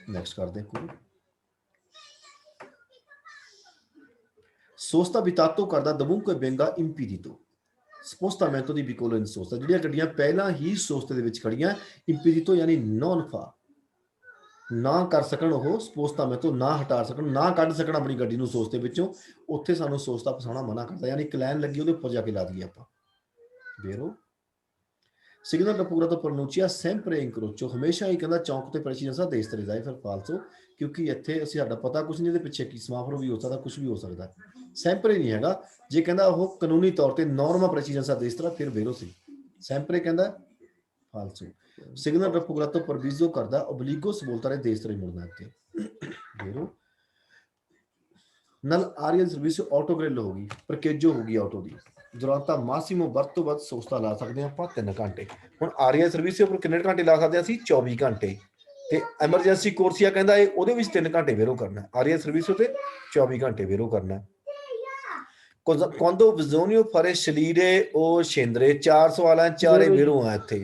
नेक्स्ट कर दें कुल सोस्ता बितातो करदा दमुंको बेंगा इंपीडितो ਸਪੋਸਟਾਮੈਂਟੋ ਦੀ ਬਿਕੋਲੋ ਇਨਸੋਸਤਾ, ਜਿਹੜੀਆਂ ਗੱਡੀਆਂ ਪਹਿਲਾਂ ਹੀ ਸੋਸਤੇ ਦੇ ਵਿੱਚ ਖੜੀਆਂ ਇੰਪੀਡੀਟੋ ਯਾਨੀ ਨੌਨ ਫਾ ਨਾ ਕਰ ਸਕਣ, ਉਹ ਸਪੋਸਟਾਮੈਂਟੋ ਨਾ ਹਟਾ ਸਕਣ, ਨਾ ਕੱਢ ਸਕਣ ਆਪਣੀ ਗੱਡੀ ਨੂੰ ਸੋਸਤੇ ਵਿੱਚੋਂ, ਉੱਥੇ ਸਾਨੂੰ ਸੋਸਤਾ ਫਸਾਉਣਾ ਮਨਾ ਕਰਦਾ, ਯਾਨੀ ਇੱਕ ਲਾਈਨ ਲੱਗੀ ਉਹਦੇ ਉੱਪਰ ਜਾ ਕੇ ਲਾ ਦਈਏ ਆਪਾਂ। ਬੇਰੋ ਸਿਗਨਲ ਰਪੂਰਾ ਤੋਂ ਪ੍ਰਨੋਚੀਆ ਸੈਂਪਰੇ ਇਨਕਰੋਚੋ, ਹਮੇਸ਼ਾ ਹੀ ਕਹਿੰਦਾ ਚੌਂਕ ਤੇ ਪ੍ਰੈਸੀਡੈਂਸਾ ਦੇਸ ਤੇ ਰਿਜ਼ਾਈ, ਫਿਰ ਫਾਲਸੋ ਕਿਉਂਕਿ ਇੱਥੇ ਅਸੀਂ ਸਾਡਾ ਪਤਾ ਕੁਝ ਨਹੀਂ, ਇਹਦੇ ਪਿੱਛੇ ਕੀ ਸਮਾਫਰੋ ਵੀ ਹੋ ਸਕਦਾ, ਕੁਝ ਵੀ ਹੋ ਸਕਦਾ, ਸੈਂਪਰੇ ਨਹੀਂ ਹੈਗਾ। ਜੇ ਕਹਿੰਦਾ ਉਹ ਕਾਨੂੰਨੀ ਤੌਰ ਤੇ ਨੋਰਮਾ ਪ੍ਰੈਸੀਡੈਂਸਾ ਦੇਸ ਤਰ੍ਹਾਂ, ਫਿਰ ਬੇਰੋ ਸੀ, ਸੈਂਪਰੇ ਕਹਿੰਦਾ ਫਾਲਸੋ। ਸਿਗਨਲ ਰਪੂਰਾ ਤੋਂ ਪ੍ਰਵੀਜ਼ੋ ਕਰਦਾ ਓਬਲੀਗੋ ਸਬੋਲਤਾ ਰੇ ਦੇਸ ਤਰੇ ਮੁੜਨਾ ਇੱਥੇ ਬੇਰੋ ਨਲ ਆਰੀਅਨ ਸਰਵਿਸ ਆਟੋ ਗ੍ਰਿਲ ਹੋਗੀ, ਪ੍ਰਕੇਜੋ ਹੋਗੀ ਆਟੋ ਦੀ ਦੁਰਾਂਤਾ ਮਾਸੀਮੋ ਵੱਧ ਤੋਂ ਵੱਧ ਸੋਸਤਾ ਲਾ ਸਕਦੇ ਹਾਂ ਆਪਾਂ 3 ਘੰਟੇ। ਹੁਣ ਆਰੀਅਨ ਸਰਵਿਸ ਉੱਪਰ ਕਿੰਨੇ ਘੰਟੇ ਲਾ ਸਕਦੇ ਹਾਂ ਅਸੀਂ? 24 ਘੰਟੇ। ਤੇ ਐਮਰਜੈਂਸੀ ਕੋਰਸੀਆ ਕਹਿੰਦਾ ਇਹ ਉਹਦੇ ਵਿੱਚ 3 ਘੰਟੇ ਵੇਰੋ ਕਰਨਾ, ਆਰੀਅਨ ਸਰਵਿਸ ਉੱਤੇ 24 ਘੰਟੇ ਵੇਰੋ ਕਰਨਾ। quando bisogna fare salire o scendere 4 ਸਵਾਲਾਂ 4 ਵੇਰੋ ਆ ਇੱਥੇ।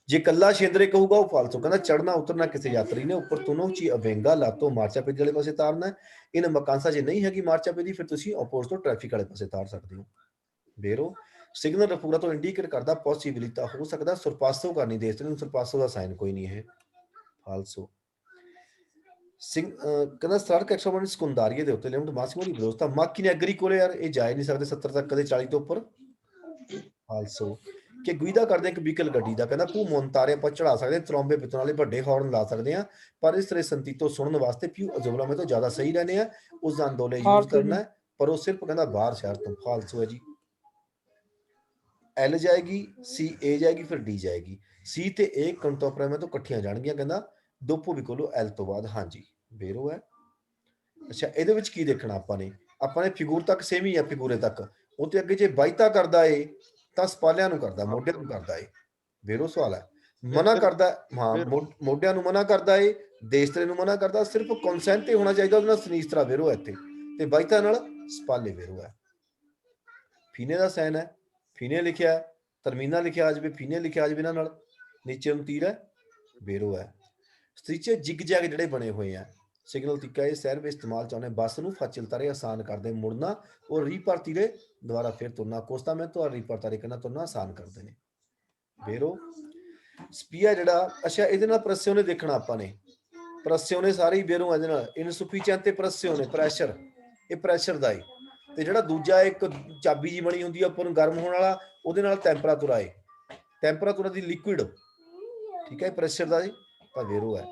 ਜੇ ਕੱਲਾ ਸ਼ੇਂਦਰੇ ਕਹੂਗਾ ਉਹ ਫਾਲਤੂ, ਕਹਿੰਦਾ ਚੜਨਾ ਉਤਰਨਾ ਕਿਸੇ ਯਾਤਰੀ ਨੇ ਉੱਪਰ ਤੁਨੋ ਚੀ ਅਵੇਂਗਾ ਲਾਤੋ ਮਾਰਚਾ ਪੇਦੀ ਵਾਲੇ ਪਾਸੇ ਤਾਰਨਾ, ਇਹਨਾਂ ਮਕਾਂਸਾ ਜੇ ਨਹੀਂ ਹੈਗੀ ਮਾਰਚਾ ਪੇਦੀ ਫਿਰ ਤੁਸੀਂ ਆਪੋਜ਼ਿਟ ਤੋਂ ਟ੍ਰੈਫਿਕ ਵਾਲੇ ਪਾਸੇ ਤਾਰ ਸਕਦੇ ਹੋ। ਬੇਰੋ ਸਿਗਨਲ ਰਪੂਰਾ ਤੋਂ ਇੰਡੀਕੇਟ ਕਰਦਾ ਪੋਸੀਬਿਲਿਟੀ ਹੋ ਸਕਦਾ ਸਰਪਾਸੋ ਕਰਨੀ ਦੇਸ ਨੂੰ, ਸਰਪਾਸੋ ਦਾ ਸਾਈਨ ਕੋਈ ਨਹੀਂ ਹੈ, ਫਾਲਸੋ। ਕਹਿੰਦਾ ਸੜਕ 120 ਸਕੁੰਦਾਰੀਏ ਦੇ ਉੱਤੇ ਲਿਮਟ ਮਾਸਿਮੋ ਦੀ ਵਿਰੋਧਤਾ ਮਾਕੀ ਨੇ ਐਗਰੀ ਕੋਲੇ ਯਾਰ ਇਹ ਜਾ ਹੀ ਨਹੀਂ ਸਕਦੇ 70 ਤੱਕ, ਕਦੇ 40 ਤੋਂ ਉੱਪਰ, ਫਾਲਸੋ। ਕਿ ਗੁਈਦਾ ਕਰਦੇ ਇੱਕ ਵਹੀਕਲ ਗੱਡੀ ਦਾ, ਕਹਿੰਦਾ ਭੂ ਮੋਨਤਾਰੇ ਆਪਾਂ ਚੜਾ ਸਕਦੇ, ਤਰੋਂਬੇ ਪਿੱਤਣ ਵਾਲੇ ਵੱਡੇ ਹਾਰਨ ਲਾ ਸਕਦੇ ਆ, ਪਰ ਇਸ ਤਰ੍ਹਾਂ ਸੰਤੀਤੋ ਸੁਣਨ ਵਾਸਤੇ ਪਿਊ ਅਜੋਲਾ ਮੈਂ ਤੋਂ ਜ਼ਿਆਦਾ ਸਹੀ ਰਹਿੰਦੇ ਆ, ਉਸ ਦਾ ਅੰਦੋਲੇ ਯੂਜ਼ ਕਰਨਾ ਹੈ, ਪਰ ਉਹ ਸਿਰਫ ਕਹਿੰਦਾ ਬਾਹਰ ਸ਼ਹਿਰ ਤੋਂ, ਫਾਲਸੋ ਹੈ ਜੀ। ਐਲ ਜਾਏਗੀ, ਸੀ ਏ ਜਾਏਗੀ, ਫਿਰ ਡੀ ਜਾਏਗੀ, ਸੀ ਤੇ ਏ ਕੰਟੋਪਰੇਮੇ ਤੋਂ ਇਕੱਠੀਆਂ ਜਾਣਗੀਆਂ, ਕਹਿੰਦਾ ਦੋਪੋ ਵੀ ਕੋਲੋ ਐਲ ਤੋਂ ਬਾਅਦ, ਹਾਂਜੀ ਬੇਰੋ ਹੈ। ਅੱਛਾ ਇਹਦੇ ਵਿੱਚ ਕੀ ਦੇਖਣਾ ਆਪਾਂ ਨੇ ਫਿਗੂਰ ਤੱਕ ਸੇਮ ਹੀ ਆ, ਫਿਗੂਰੇ ਤੱਕ, ਉਹ ਤੇ ਅੱਗੇ ਜੇ ਬਾਈਤਾ ਕਰਦਾ ਏ ਤਾਂ ਸਪਾਲਿਆਂ ਨੂੰ ਕਰਦਾ, ਮੋਢਿਆਂ ਨੂੰ ਕਰਦਾ ਏ, ਬੇਰੋ ਸਵਾਲ ਹੈ। ਮਨਾ ਕਰਦਾ ਹਾਂ ਮੋਢਿਆਂ ਨੂੰ ਮਨਾ ਕਰਦਾ ਏ, ਦੇਸਤਰੇ ਨੂੰ ਮਨਾ ਕਰਦਾ, ਸਿਰਫ ਕਨਸੈਂਟ ਤੇ ਹੋਣਾ ਚਾਹੀਦਾ ਉਹਦੇ ਨਾਲ ਸਨੀਸਤਰਾ ਬੇਰੋ ਹੈ ਇੱਥੇ, ਤੇ ਬਾਈਤਾ ਨਾਲ ਸਪਾਲੇ ਬੇਰੋ ਹੈ। ਫੀਨੇ ਦਾ ਸਾਈਨ ਹੈ, ਫੀਨੇ ਲਿਖਿਆ, ਤਰਮੀਨਾ ਲਿਖਿਆ ਆ ਜਾਵੇ, ਫੀਨੇ ਲਿਖਿਆ ਆ ਜਾਵੇ, ਇਹਨਾਂ ਨਾਲ ਨੀਚੇ ਨੂੰ ਤੀਰ ਹੈ, ਬੇਰੋ ਹੈ। ਸਟੀਚੇ ਜਿਗ ਜੈਗ ਜਿਹੜੇ ਬਣੇ ਹੋਏ ਆ, ਸਿਗਨਲ ਤੀਕਾ ਇਹ ਸ਼ਹਿਰ ਵਿੱਚ ਇਸਤੇਮਾਲ ਚਾਹੁੰਦੇ ਬੱਸ ਨੂੰ ਫਾਚਿਲ ਤਾਰੇ ਆਸਾਨ ਕਰਦੇ ਮੁੜਨਾ ਔਰ ਰੀਪਰ ਤੀਰੇ ਦੁਬਾਰਾ ਫਿਰ ਤੁਰਨਾ, ਕੋਸਤਾ ਮੈਂ ਤੋਂ ਰੀਪਰ ਤਾਰੇ ਕਰਨਾ ਤੁਰਨਾ ਆਸਾਨ ਕਰਦੇ ਨੇ, ਬੇਰੋ। ਸਪੀਆ ਜਿਹੜਾ, ਅੱਛਾ ਇਹਦੇ ਨਾਲ ਪ੍ਰੈਸਿਓਨੇ ਦੇਖਣਾ ਆਪਾਂ ਨੇ, ਪ੍ਰੈਸਿਓਨੇ ਸਾਰੇ ਹੀ ਬੇਰੋ ਇਹਦੇ ਨਾਲ, ਇਨਸੁਫੀਸ਼ੀਐਂਟ ਤੇ ਪ੍ਰੈਸਿਓਨੇ ਪ੍ਰੈਸ਼ਰ, ਇਹ ਪ੍ਰੈਸ਼ਰ ਦਾ ਏ, ਤੇ ਜਿਹੜਾ ਦੂਜਾ ਇੱਕ ਚਾਬੀ ਜੀ ਬਣੀ ਹੁੰਦੀ ਆ ਉੱਪਰ ਨੂੰ ਗਰਮ ਹੋਣ ਵਾਲਾ, ਉਹਦੇ ਨਾਲ ਟੈਂਪਰਾਤੁਰਾ ਏ, ਟੈਂਪਰਾਤੁਰਾ ਦੀ ਲਿਕੁਇਡ, ਠੀਕ ਹੈ, ਪ੍ਰੈਸ਼ਰ ਦਾ ਤਾਂ ਬੇਰੋ ਹੈ।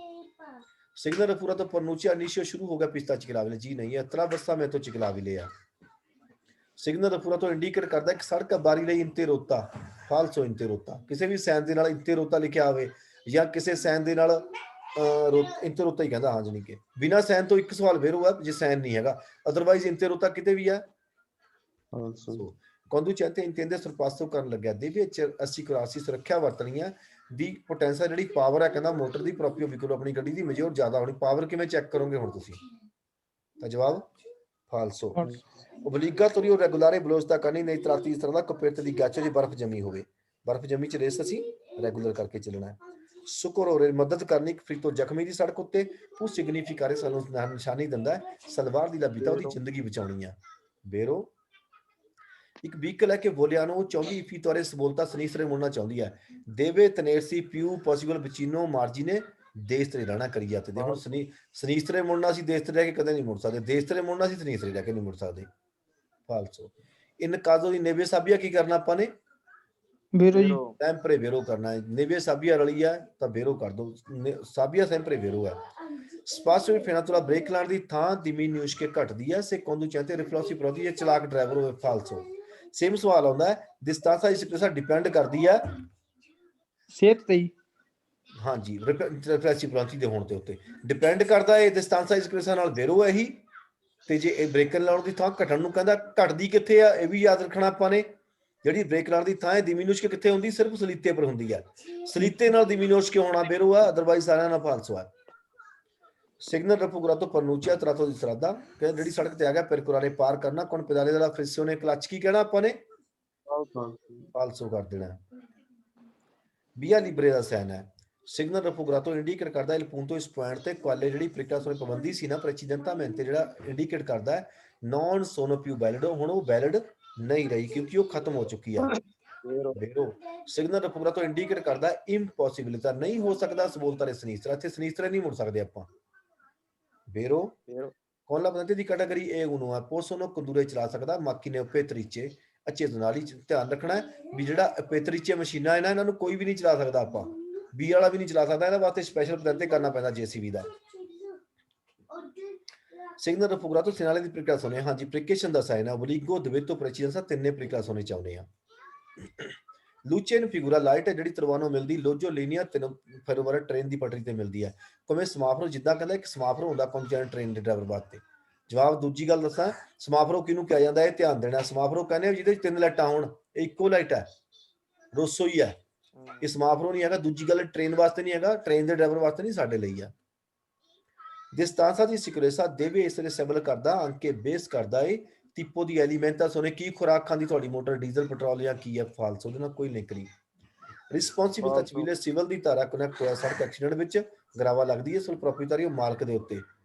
सिग्नल रपूरा तो परनूचिया इनिशियो शुरू हो गया पिस्ता चिकलाविले, जी नहीं है इतना बस्ता में तो चिकलाविले आ। सिग्नल रपूरा तो इंडिकेट करता है कि सड़क बारी ਲਈ ਇੰਤੇਰੋਤਾ, ਫਾਲਸੋ ਇੰਤੇਰੋਤਾ, ਕਿਸੇ ਵੀ ਸਾਈਨ ਦੇ ਨਾਲ ਇੰਤੇਰੋਤਾ ਲਿਖਿਆ ਹੋਵੇ ਜਾਂ ਕਿਸੇ ਸਾਈਨ ਦੇ ਨਾਲ ਇੰਤੇਰੋਤਾ ਹੀ ਕਹਿੰਦਾ, ਹਾਂ ਜਾਨੀ ਕਿ ਬਿਨਾ ਸਾਈਨ ਤੋਂ ਇੱਕ ਸਵਾਲ ਫੇਰ ਹੋਇਆ ਜੇ ਸਾਈਨ ਨਹੀਂ ਹੈਗਾ, ਅਦਰਵਾਈਜ਼ ਇੰਤੇਰੋਤਾ ਕਿਤੇ ਵੀ ਹੈ, ਫਾਲਸੋ। ਕੰਦੂਚੈਂਤੇ ਇੰਤੇਂਦੇ ਸਰਪਾਸੋ ਕਰਨ ਲੱਗਿਆ ਦੇ ਵਿੱਚ 80-84 ਸੁਰੱਖਿਆ ਵਰਤਣੀ ਹੈ ਦੀ ਪੋਟੈਂਸ਼ੀਅਲ ਜਿਹੜੀ ਪਾਵਰ ਹੈ, ਕਹਿੰਦਾ ਮੋਟਰ ਦੀ ਪ੍ਰੋਪਰੀਓ ਵਿਕਲੋ ਆਪਣੀ ਗੱਡੀ ਦੀ ਮੇਜਰ ਜ਼ਿਆਦਾ ਹੋਣੀ, ਪਾਵਰ ਕਿਵੇਂ ਚੈੱਕ ਕਰੋਗੇ ਹੁਣ ਤੁਸੀਂ, ਤਾਂ ਜਵਾਬ ਫਾਲਸੋ। ਓਬਲੀਗਾ ਤੋਰੀਓ ਰੈਗੂਲਾਰੇ ਬਲੋਸਤਾ ਕਰਨੀ ਨਹੀਂ ਤਰਾਤੀ ਇਸ ਤਰ੍ਹਾਂ ਦਾ ਕਪੇਟ ਦੀ ਗਾਚੋ ਜੇ ਬਰਫ਼ ਜਮੀ ਹੋਵੇ, ਬਰਫ਼ ਜਮੀ ਚ ਰੇਸ ਅਸੀਂ ਰੈਗੂਲਰ ਕਰਕੇ ਚੱਲਣਾ ਹੈ। ਸ਼ੁਕਰ ਹੋ ਮਦਦ ਕਰਨੀ ਫਰੀ ਤੋਂ ਜ਼ਖਮੀ ਦੀ ਸੜਕ ਉੱਤੇ ਉਹ ਸਿਗਨੀਫਿਕਾਰੇ ਸਾਨੂੰ ਨਿਸ਼ਾਨੀ ਦਿੰਦਾ ਸਲਵਾਰ ਦੀ ਲਬੀਤਾ ਉਹਦੀ ਜ਼ਿੰਦਗੀ ਬਚਾਉਣੀ ਆ, ਬੇਰੋ। ਇੱਕ ਵਹੀਕਲ ਹੈ ਕਿ ਵੋਲਿਆਨੋ 24 ਫੀ ਤੋਰੇ ਸਬੋਲਤਾ ਸਨੀਸਰੇ ਮੁੜਨਾ ਚਾਹੁੰਦੀ ਹੈ, ਦੇਵੇ ਤਨੇਰਸੀ ਪਿਊ ਪੋਸੀਬਲ ਬਚੀਨੋ ਮਾਰਜੀ ਨੇ ਦੇਸ਼ ਤੇ ਰਹਿਣਾ ਕਰੀ ਜਾਂਦੇ ਦੇ, ਹੁਣ ਸਨੀਸਰੇ ਮੁੜਨਾ ਸੀ ਦੇਸ਼ ਤੇ ਰਹਿ ਕੇ ਕਦੇ ਨਹੀਂ ਮੁੜ ਸਕਦੇ, ਦੇਸ਼ ਤੇ ਮੁੜਨਾ ਸੀ ਸਨੀਸਰੇ ਰਹਿ ਕੇ ਨਹੀਂ ਮੁੜ ਸਕਦੇ, ਫਾਲਸੋ। ਇਨ ਕਾਜ਼ੋ ਦੀ ਨੇਵੇ ਸਾਬੀਆ ਕੀ ਕਰਨਾ ਆਪਾਂ ਨੇ? ਵੀਰੋ ਜੀ। Vero. ਸੈਂਪਰੇ ਵੇਰੋ ਕਰਨਾ ਹੈ। ਨੇਵੇ ਸਾਬੀਆ ਰਲੀ ਹੈ ਤਾਂ ਵੇਰੋ ਕਰ ਦੋ, ਸਾਬੀਆ ਸੈਂਪਰੇ ਵੇਰੋ ਹੈ। ਸਪਾਸਟੋ ਫੇਨਾਤੋਲਾ ਬ੍ਰੇਕ ਲਾਉਣ ਦੀ ਥਾਂ ਦਿਮੀਨਿਊਸ਼ ਕੇ ਘਟਦੀ ਹੈ। ਸੇ conducente riflossi proti, ਇਹ ਚਲਾਕ ਡਰਾਈਵਰ ਹੋਵੇ ਫਾਲਸੋ। ਸੇਮ ਸਵਾਲ ਆਉਂਦਾ ਹੈ, ਦਿਸਤਾਂਸਾ ਇਸ ਕਿਸਾ ਡਿਪੈਂਡ ਕਰਦੀ ਹੈ ਸਿਹਤ ਤੇ ਜੀ। ਹਾਂਜੀ ਰਿਫਲੈਕਸੀ ਪ੍ਰਾਂਤੀ ਦੇ ਹੋਣ ਦੇ ਉੱਤੇ ਡਿਪੈਂਡ ਕਰਦਾ ਹੈ। ਦਿਸਤਾਂਸਾ ਇਸ ਕਿਸਾ ਨਾਲ ਵੇਰੋ ਹੈ ਹੀ, ਤੇ ਜੇ ਇਹ ਬ੍ਰੇਕ ਲਾਉਣ ਦੀ ਥਾਂ ਘਟਣ ਨੂੰ ਕਹਿੰਦਾ, ਘਟਦੀ ਕਿੱਥੇ ਆ ਇਹ ਵੀ ਯਾਦ ਰੱਖਣਾ ਆਪਾਂ ਨੇ। ਜਿਹੜੀ ਬ੍ਰੇਕ ਲਾਉਣ ਦੀ ਥਾਂ ਹੈ ਦਿਮੀਨਿਊਸ਼ ਕਿੱਥੇ ਹੁੰਦੀ? ਸਿਰਫ ਸਲੀਤੇ ਪਰ ਹੁੰਦੀ ਹੈ। ਸਲੀਤੇ ਨਾਲ ਦਿਮੀਨਿਊਸ਼ ਕਿਉਂ ਹੋਣਾ? ਵੇਰੋ ਆ, ਅਦਰਵਾਈਜ਼ ਸਾਰਿਆਂ ਨਾਲ ਫਾਲਸੋ ਹੈ। ਸਿਗਨਲ ਰਫੂਗਰਾਤੋ ਪਰਨੂਚਿਆ ਤਰਾਤੋ ਦੀ ਸਰਾਦਾ, ਕਹਿੰਦੇ ਜਿਹੜੀ ਸੜਕ ਤੇ ਆ ਗਿਆ ਪਰਕੁਰਾਰੇ ਪਾਰ ਕਰਨਾ ਕੋਣ ਪੈਦਾਲੇ ਦਾ ਫ੍ਰਿਸਿਓ ਨੇ ਕਲਚ ਕੀ ਕਹਿਣਾ ਆਪਾਂ ਨੇ? ਫਾਲਸੋ ਕਰ ਦੇਣਾ। ਬੀਆ ਲਿਬਰੇ ਦਾ ਸਾਈਨ ਹੈ। ਸਿਗਨਲ ਰਫੂਗਰਾਤੋ ਇੰਡੀਕੇਟ ਕਰਦਾ ਇਲ ਪੂੰਤੋ ਇਸ ਪੁਆਇੰਟ ਤੇ ਕੁਆਲੇ ਜਿਹੜੀ ਪ੍ਰੀਕਾਸੋਨੇ ਪਾਬੰਦੀ ਸੀ ਨਾ ਪ੍ਰੈਸੀਡੈਂਟਾਮੈਂਟ ਜਿਹੜਾ ਇੰਡੀਕੇਟ ਕਰਦਾ ਹੈ ਨੌਨ ਸੋਨੋ ਪਿਊ ਵੈਲਿਡ, ਹੁਣ ਉਹ ਵੈਲਿਡ ਨਹੀਂ ਰਹੀ ਕਿਉਂਕਿ ਉਹ ਖਤਮ ਹੋ ਚੁੱਕੀ ਹੈ। ਵੇਰੋ ਸਿਗਨਲ ਰਫੂਗਰਾਤੋ ਇੰਡੀਕੇਟ ਕਰਦਾ ਇੰਪੋਸੀਬਿਲਿਟਾ, ਨਹੀਂ ਹੋ ਸਕਦਾ ਸਬੋਲਤਾਰੇ ਸਨੀਸਤਰਾ, ਇੱਥੇ ਸਨੀਸਤਰੇ ਨਹੀਂ ਮੁੜ ਸਕਦੇ ਆਪਾਂ। ਵੇਰੋ con la patente ਦੀ ਕੈਟਾਗਰੀ ਇਹ ਉਨੋ ਹੈ। ਪੋਸੋਨੋ ਕੰਦੂਰੇ ਚਲਾ ਸਕਦਾ, ਮਾਕੀ ਨੇ ਪੇਤਰੀਚੇ ਅੱਛੇ ਨਾਲ ਹੀ ਧਿਆਨ ਰੱਖਣਾ ਹੈ ਵੀ ਜਿਹੜਾ ਪੇਤਰੀਚੇ ਮਸ਼ੀਨਾਂ ਇਹਨਾਂ ਨੂੰ ਕੋਈ ਵੀ ਨਹੀਂ ਚਲਾ ਸਕਦਾ, ਆਪਾਂ ਬੀ ਵਾਲਾ ਵੀ ਨਹੀਂ ਚਲਾ ਸਕਦਾ, ਇਹਨਾਂ ਵਾਸਤੇ ਸਪੈਸ਼ਲ ਪਤੈਂਤੇ ਕਰਨਾ ਪੈਂਦਾ ਜੇਸੀਬੀ ਦਾ। ਸਿਗਨਲ ਰਫੂਗਰਾਤੋ ਫਿਨਾਲੇ ਦੀ ਪ੍ਰੀਕਾਸੋਨੇ, ਹਾਂਜੀ ਪ੍ਰੀਕੇਸ਼ਨ ਦਾ ਸਾਈਨ ਹੈ। ਵਲੀਗੋ ਦਵੇਤੋ ਪ੍ਰੈਸੀਡੈਂਸਾ ਤਿੰਨੇ ਪ੍ਰੀਕਾਸੋਨੇ ਚਾਹੁੰਦੇ ਆ। ਲੂਚੇਨ ਫਿਗੂਰਾ ਲਾਈਟ ਹੈ ਜਿਹੜੀ ਤਰਵਾਨੋਂ ਮਿਲਦੀ, ਲੋਜੋ ਲੀਨੀਆ 3 ਫਰਵਰੀ ਟ੍ਰੇਨ ਦੀ ਪਟੜੀ ਤੇ ਮਿਲਦੀ ਹੈ। ਕਿਵੇਂ ਸਮਾਫਰੋ, ਜਿੱਦਾਂ ਕਹਿੰਦਾ ਇੱਕ ਸਮਾਫਰੋ ਹੁੰਦਾ ਕੰਚੈਨ ਟ੍ਰੇਨ ਦੇ ਡਰਾਈਵਰ ਵਾਸਤੇ। ਜਵਾਬ ਦੂਜੀ ਗੱਲ ਦੱਸਾਂ, ਸਮਾਫਰੋ ਕਿਹਨੂੰ ਕਿਹਾ ਜਾਂਦਾ? ਇਹ ਧਿਆਨ ਦੇਣਾ। ਸਮਾਫਰੋ ਕਹਿੰਦੇ ਜਿਹਦੇ 'ਚ 3 ਲਾਈਟਾਂ ਹੋਣ, ਇਹ ਇੱਕੋ ਲਾਈਟ ਹੈ, ਰੋਸੋ ਹੀ ਹੈ। ਇਹ ਸਮਾਫਰੋ ਨਹੀਂ ਹੈਗਾ। ਦੂਜੀ ਗੱਲ ਟ੍ਰੇਨ ਵਾਸਤੇ ਨਹੀਂ ਹੈਗਾ, ਟ੍ਰੇਨ ਦੇ ਡਰਾਈਵਰ ਵਾਸਤੇ ਨਹੀਂ, ਸਾਡੇ ਲਈ ਆ। ਦਿਸਤਾਂਸਾ ਦੀ ਸਿਕੁਰੇਸਾ ਦੇਵੇ ਇਸ ਦੇ ਸਿਬਲ ਕਰਦਾ ਅੰਕੇ ਬੇਸ ਕਰਦਾ ਏ ਤਿੱਪੋ ਦੀ ਐਲੀਮੈਂਟਾਸੋਨੇ, ਕੀ ਖੁਰਾਕ ਖਾਂਦੀ ਤੁਹਾਡੀ ਮੋਟਰ, ਡੀਜ਼ਲ ਪੈਟਰੋਲ ਜਾਂ ਕੀ ਹੈ? ਫਾਲਸੋ, ਉਹਦੇ ਨਾਲ ਕੋਈ ਲਿੰਕ ਨਹੀਂ। ਰਿਸਪੌਂਸਿਬਲ ਤਚਵੀਲੇ ਸਿਵਲ ਦੀ ਧਾਰਾ ਕਨੈਕਟ ਹੋਇਆ ਸੜਕ ਐਕਸੀਡੈਂਟ ਵਿੱਚ ਗਰਾਵਾ ਲੱਗਦੀ ਹੈ ਸੋ ਪ੍ਰੋਪਰੀਟਰੀ ਮਾਲਕ ਦੇ ਉੱਤੇ,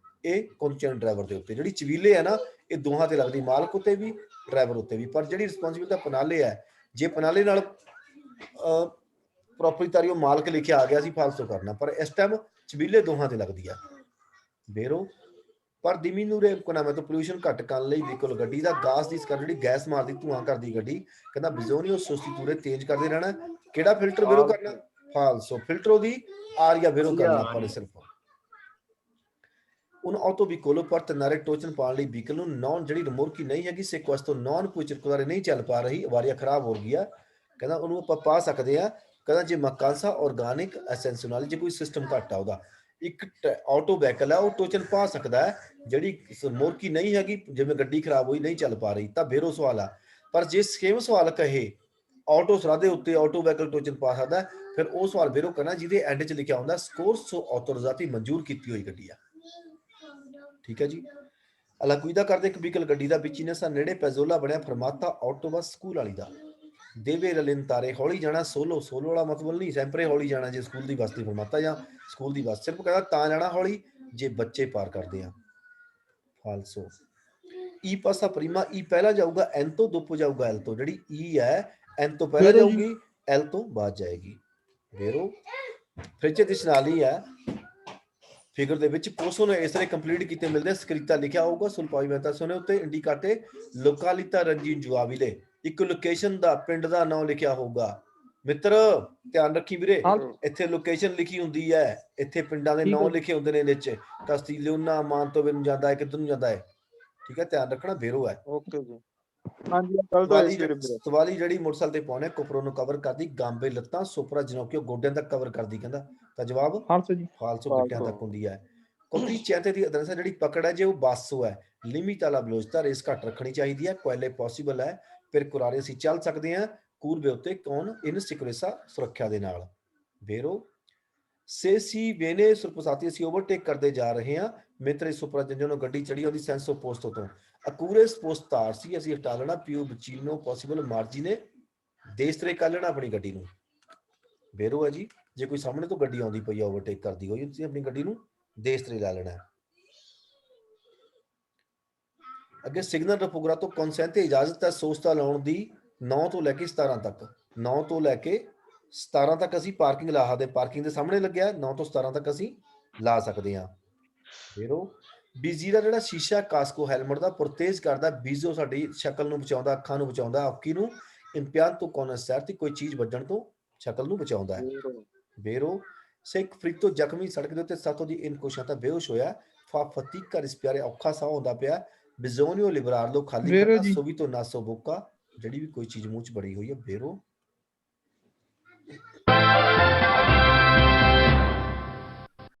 ਇਹ ਕੰਚਨ ਡਰਾਈਵਰ ਦੇ ਉੱਤੇ। ਜਿਹੜੀ ਚਵੀਲੇ ਹੈ ਨਾ ਇਹ ਦੋਹਾਂ ਤੇ ਲੱਗਦੀ, ਮਾਲਕ ਉੱਤੇ ਵੀ ਡਰਾਈਵਰ ਉੱਤੇ ਵੀ। ਪਰ ਜਿਹੜੀ ਰਿਸਪੌਂਸਿਬਿਲਟੀ ਦਾ ਪਨਾਲੇ ਹੈ, ਜੇ ਪਨਾਲੇ ਨਾਲ ਪ੍ਰੋਪਰੀਟਰੀ ਮਾਲਕ ਲਿਖਿਆ ਆ ਗਿਆ ਸੀ ਫਾਲਸੋ ਕਰਨਾ, ਪਰ ਇਸ ਟਾਈਮ ਚਵੀਲੇ ਦੋਹਾਂ ਤੇ ਲੱਗਦੀ ਆ। ਵੇਰੋ ਪਰ ਦਿਮੀਨੂਰੇ ਕੋਨਾ ਮੈਂ ਤਾਂ ਪੋਲਿਊਸ਼ਨ ਘੱਟ ਕਰਨ ਲਈ ਵਹੀਕਲ ਗੱਡੀ ਦਾ ਗਾਸ ਦੀ ਸਕਰ ਜਿਹੜੀ ਗੈਸ ਮਾਰਦੀ ਧੂਆਂ ਕਰਦੀ ਗੱਡੀ, ਕਹਿੰਦਾ ਬਿਜ਼ੋਨੀਓ ਸੁਸਤੀ ਪੂਰੇ ਤੇਜ਼ ਕਰਦੇ ਰਹਿਣਾ। ਕਿਹੜਾ ਫਿਲਟਰ ਵੇਰੋ ਕਰਨਾ? ਫਾਲਸੋ। ਫਿਲਟਰ ਉਹਦੀ ਆਰੀਆ ਵੇਰੋ ਕਰਨਾ ਆਪਾਂ ਨੇ ਸਿਰਫ। un autovicolo per tenere ਟੋਚਨ ਪਾਉਣ ਲਈ ਵਹੀਕਲ ਨੂੰ ਨੌਨ ਜਿਹੜੀ ਰਿਮੋਰਕੀ ਨਹੀਂ ਹੈਗੀ ਸੇ questo non può circolare ਨਹੀਂ ਚੱਲ ਪਾ ਰਹੀ, ਵਾਰੀਆ ਖਰਾਬ ਹੋ ਗਈ ਆ, ਕਹਿੰਦਾ ਉਹਨੂੰ ਆਪਾਂ ਪਾ ਸਕਦੇ ਆ। ਕਹਿੰਦਾ ਜੇ ਮਕਾਂਸਾ ਆਰਗੈਨਿਕ ਐਸੈਂਸ਼ਨਲ ਜੇ ਕੋਈ ਸਿਸਟਮ ਘੱਟ ਆ ਉਹਦਾ, ਇੱਕ ਆਟੋ ਵਹੀਕਲ ਹੈ ਉਹ ਟੋਚਨ ਪਾ ਸਕਦਾ ਹੈ। ਜਿਹੜੀ ਮੋਰਕੀ ਨਹੀਂ ਹੈਗੀ ਜਿਵੇਂ ਗੱਡੀ ਖਰਾਬ ਹੋਈ ਨਹੀਂ ਚੱਲ ਪਾ ਰਹੀ ਤਾਂ ਵੇਰੋ ਸਵਾਲ ਆ। ਪਰ ਜੇ ਸੇਮ ਸਵਾਲ ਕਹੇ ਆਟੋ ਸਰਾ ਦੇ ਉੱਤੇ ਆਟੋ ਵਹੀਕਲ ਟੋਚਨ ਪਾ ਸਕਦਾ, ਫਿਰ ਉਹ ਸਵਾਲ ਵੇਰੋ ਕਰਨਾ ਜਿਹਦੇ ਐਂਡ 'ਚ ਲਿਖਿਆ ਹੁੰਦਾ ਸਕੋਰਸੋ ਆਟੋਰਿਜ਼ਾਤੀ ਮਨਜ਼ੂਰ ਕੀਤੀ ਹੋਈ ਗੱਡੀ ਆ। ਠੀਕ ਹੈ ਜੀ। ਅਲਾਕੁਇਦਾ ਕਰਦੇ ਇੱਕ ਵਹੀਕਲ ਗੱਡੀ ਦਾ ਬਿਚੀਨਸ ਆ ਨੇੜੇ ਪੈਜ਼ੋਲਾ ਬਣਿਆ ਫਰਮਾਤਾ ਆਟੋ ਬੱਸ ਸਕੂਲ ਵਾਲੀ ਦਾ। ਦੇਵੇ ਰਲਿੰਤਾਰੇ ਹੌਲੀ ਜਾਣਾ, ਸੋਲੋ ਵਾਲਾ ਮਤਲਬ ਨਹੀਂ ਸੈਂਪਰੇ ਹੌਲੀ ਜਾਣਾ ਜੇ ਸਕੂਲ ਦੀ ਬੱਸ ਦੀ ਫਰਮਾਤਾ ਜਾਂ ਸਕੂਲ ਦੀ ਬੱਸ, ਸਿਰਫ ਕਹਿੰਦਾ ਤਾਂ ਜਾਣਾ ਹੌਲੀ ਜੇ ਬੱਚੇ ਪਾਰ ਕਰਦੇ ਆ। ਫਾਲਸੋ। ਈ ਪਾਸਾ ਪ੍ਰੀਮਾ, ਈ ਪਹਿਲਾਂ ਜਾਊਗਾ ਐਨ ਤੋਂ ਦੋਪੋ ਜਾਊਗਾ ਐਲ ਤੋਂ। ਜਿਹੜੀ ਈ ਹੈ ਐਨ ਤੋਂ ਪਹਿਲਾਂ ਜਾਊਗੀ ਐਲ ਤੋਂ ਬਾਅਦ ਜਾਏਗੀ। ਵੇਰੋ ਫ੍ਰਿਚ ਦਿਸ ਨਾਲ ਹੀ ਹੈ ਫਿਗਰ ਦੇ ਵਿੱਚ ਪੋਸੋ ਨੇ ਇਸ ਤਰ੍ਹਾਂ ਕੰਪਲੀਟ ਕੀਤੇ ਮਿਲਦੇ ਸਕ੍ਰਿਤਾ ਲਿਖਿਆ ਹੋਊਗਾ ਸੁਲਪਾਈਮੈਂਟਾ ਸੋਨੇ ਉੱਤੇ ਇੰਡੀਕਾਟੇ ਲੋਕਾਲਿਤਾ ਰੰਜੀਨ ਜੁਆਵਿਲੇ, ਇੱਕ ਲੋਕੇਸ਼ਨ ਦਾ ਪਿੰਡ ਦਾ ਨਾਮ ਲਿਖਿਆ ਹੋਊਗਾ। ਮਿੱਤਰ ਧਿਆਨ ਰੱਖੀ ਵੀਰੇ, ਇੱਥੇ ਲੋਕੇਸ਼ਨ ਲਿਖੀ ਹੁੰਦੀ ਹੈ, ਇੱਥੇ ਪਿੰਡਾਂ ਦੇ ਨਾਮ ਲਿਖੇ ਹੁੰਦੇ ਨੇ ਇਹਦੇ ਚ। ਕਸਤੀਲਿਓਨਾ ਮਾਨਤੋਵੇ ਨੂੰ ਜਾਂਦਾ ਹੈ, ਕਿੱਧਰ ਨੂੰ ਜਾਂਦਾ ਹੈ, ਠੀਕ ਹੈ ਧਿਆਨ ਰੱਖਣਾ। ਵੇਰੋ ਹੈ। ਓਕੇ ਜੀ। ਸਵਾਲੀ ਜਿਹੜੀ ਮੋਟਰਸਾਈਕਲ ਤੇ ਪਾਉਣੇ ਕੋਪਰੋ ਨੂੰ ਕਵਰ ਕਰਦੀ, ਗਾਂਬੇ ਲੱਤਾਂ ਸੋਪਰਾ ਜਨੋਕੀਓ ਗੋਡਿਆਂ ਤੱਕ ਕਵਰ ਕਰਦੀ, ਕਹਿੰਦਾ ਤਾਂ ਜਵਾਬ ਫਾਲਸੋ ਗਿੱਟਿਆਂ ਤੱਕ ਹੁੰਦੀ ਹੈ। ਕੋਪਰੀ ਚੈਤੇ ਦੀ ਅਦਰਸਾ ਜਿਹੜੀ ਪਕੜ ਹੈ ਜੇ ਉਹ ਬਾਸੋ ਹੈ, ਲਿਮਿਟ ਵਾਲਾ ਬਲੋਚਤਾ ਰੇਸ ਘੱਟ ਰੱਖਣੀ ਚਾਹੀਦੀ ਹੈ। ਕੁਐਲੇ ਪੋਸੀਬਲ ਹੈ, ਫਿਰ ਕੁਰਾਰੇ ਅਸੀਂ ਚੱਲ ਸਕਦੇ ਹਾਂ ਕੂਰਬੇ ਉੱਤੇ ਕੌਣ ਇਨ ਸਿਕੁਰੇਸਾ ਸੁਰੱਖਿਆ ਦੇ ਨਾਲ। ਵੇਰੋ ਸੇਸੀ ਵੇਨੇ ਸੁਰਪਸਾਤੀ ਅਸੀਂ ਓਵਰਟੇਕ ਕਰਦੇ ਜਾ ਰਹੇ ਹਾਂ। ਮਿੱਤਰੇ ਸੁਪਰਾ ਜੰਜਨੋ ਗੱਡੀ ਚੜੀ ਉਹਦੀ ਸੈਂਸੋ ਪੋਸਟੋ ਤੋਂ ਅਕੂਰੇ ਸਪੋਸਤਾਰ ਸੀ ਅਸੀਂ ਹਟਾ ਲੈਣਾ ਪਿਓ ਬਚੀਨੋ ਪੋਸੀਬਲ ਮਾਰਜੀ ਨੇ ਦੇਸ਼ ਤਰੇ ਕਰ ਲੈਣਾ ਆਪਣੀ ਗੱਡੀ ਨੂੰ। ਵੇਰੋ ਹੈ ਜੀ, ਜੇ ਕੋਈ ਸਾਹਮਣੇ ਤੋਂ ਗੱਡੀ ਆਉਂਦੀ ਪਈ ਓਵਰਟੇਕ ਕਰਦੀ ਹੋਈ ਤੁਸੀਂ ਆਪਣੀ ਗੱਡੀ ਨੂੰ ਦੇਸ਼ ਤਰੇ ਲਾ ਲੈਣਾ। ਅੱਗੇ ਸਿਗਨਲ ਰਫੂਗਰਾ ਤੋਂ ਕੌਨਸੈਂਟ ਤੇ ਇਜਾਜ਼ਤ ਹੈ ਸੋਸਤਾ ਲਾਉਣ ਦੀ 9 ਤੋਂ ਲੈ ਕੇ 17 ਤੱਕ। 9 ਤੋਂ ਲੈ ਕੇ 17 ਤੱਕ ਅਸੀਂ ਪਾਰਕਿੰਗ ਲਾ ਸਕਦੇ, ਪਾਰਕਿੰਗ ਦੇ ਸਾਹਮਣੇ ਲੱਗਿਆ 9 ਤੋਂ 17 ਤੱਕ ਅਸੀਂ ਲਾ ਸਕਦੇ ਹਾਂ। ਫਿਰ ਉਹ ਬੀਜੀ ਦਾ ਜਿਹੜਾ ਸ਼ੀਸ਼ਾ ਕਾਸਕੋ ਹੈਲਮਟ ਦਾ ਪ੍ਰਤੇਜ ਕਰਦਾ, ਬੀਜ਼ੋ ਸਾਡੀ ਸ਼ਕਲ ਨੂੰ ਬਚਾਉਂਦਾ, ਅੱਖਾਂ ਨੂੰ ਬਚਾਉਂਦਾ, ਔਕੀ ਨੂੰ ਇਮਤਿਹਾਨ ਤੋਂ ਕੋਨਸੈਰ ਤੇ ਕੋਈ ਚੀਜ਼ ਵੱਜਣ ਤੋਂ ਸ਼ਕਲ ਨੂੰ ਬਚਾਉਂਦਾ ਹੈ। ਬੇਰੋ ਸਿੱਖ ਫਰੀਤੋ ਜ਼ਖਮੀ ਸੜਕ ਦੇ ਉੱਤੇ ਸਾਤੋਂ ਦੀ ਇਨਕੋਸ਼ਾਂ ਤਾਂ ਬੇਹੋਸ਼ ਹੋਇਆ, ਫਾਫਤੀਕਾ ਰਿਸਪਿਆਰੇ ਔਖਾ ਸਾਹ ਹੁੰਦਾ ਪਿਆ, ਬਿਜ਼ੋਨੀਓ ਲਿਬਰਾਰਲੋ ਖਾਲੀ ਬੇਰੋ ਖੱਟਾ, ਜੀ। ਸੋਵੀਤੋ ਨਾਸੋ ਬੋਕਾ, ਜਿਹੜੀ ਵੀ ਕੋਈ ਚੀਜ਼ ਮੂੰਹ ਚ ਬੜੀ ਹੋਈ ਹੈ ਬੇਰੋ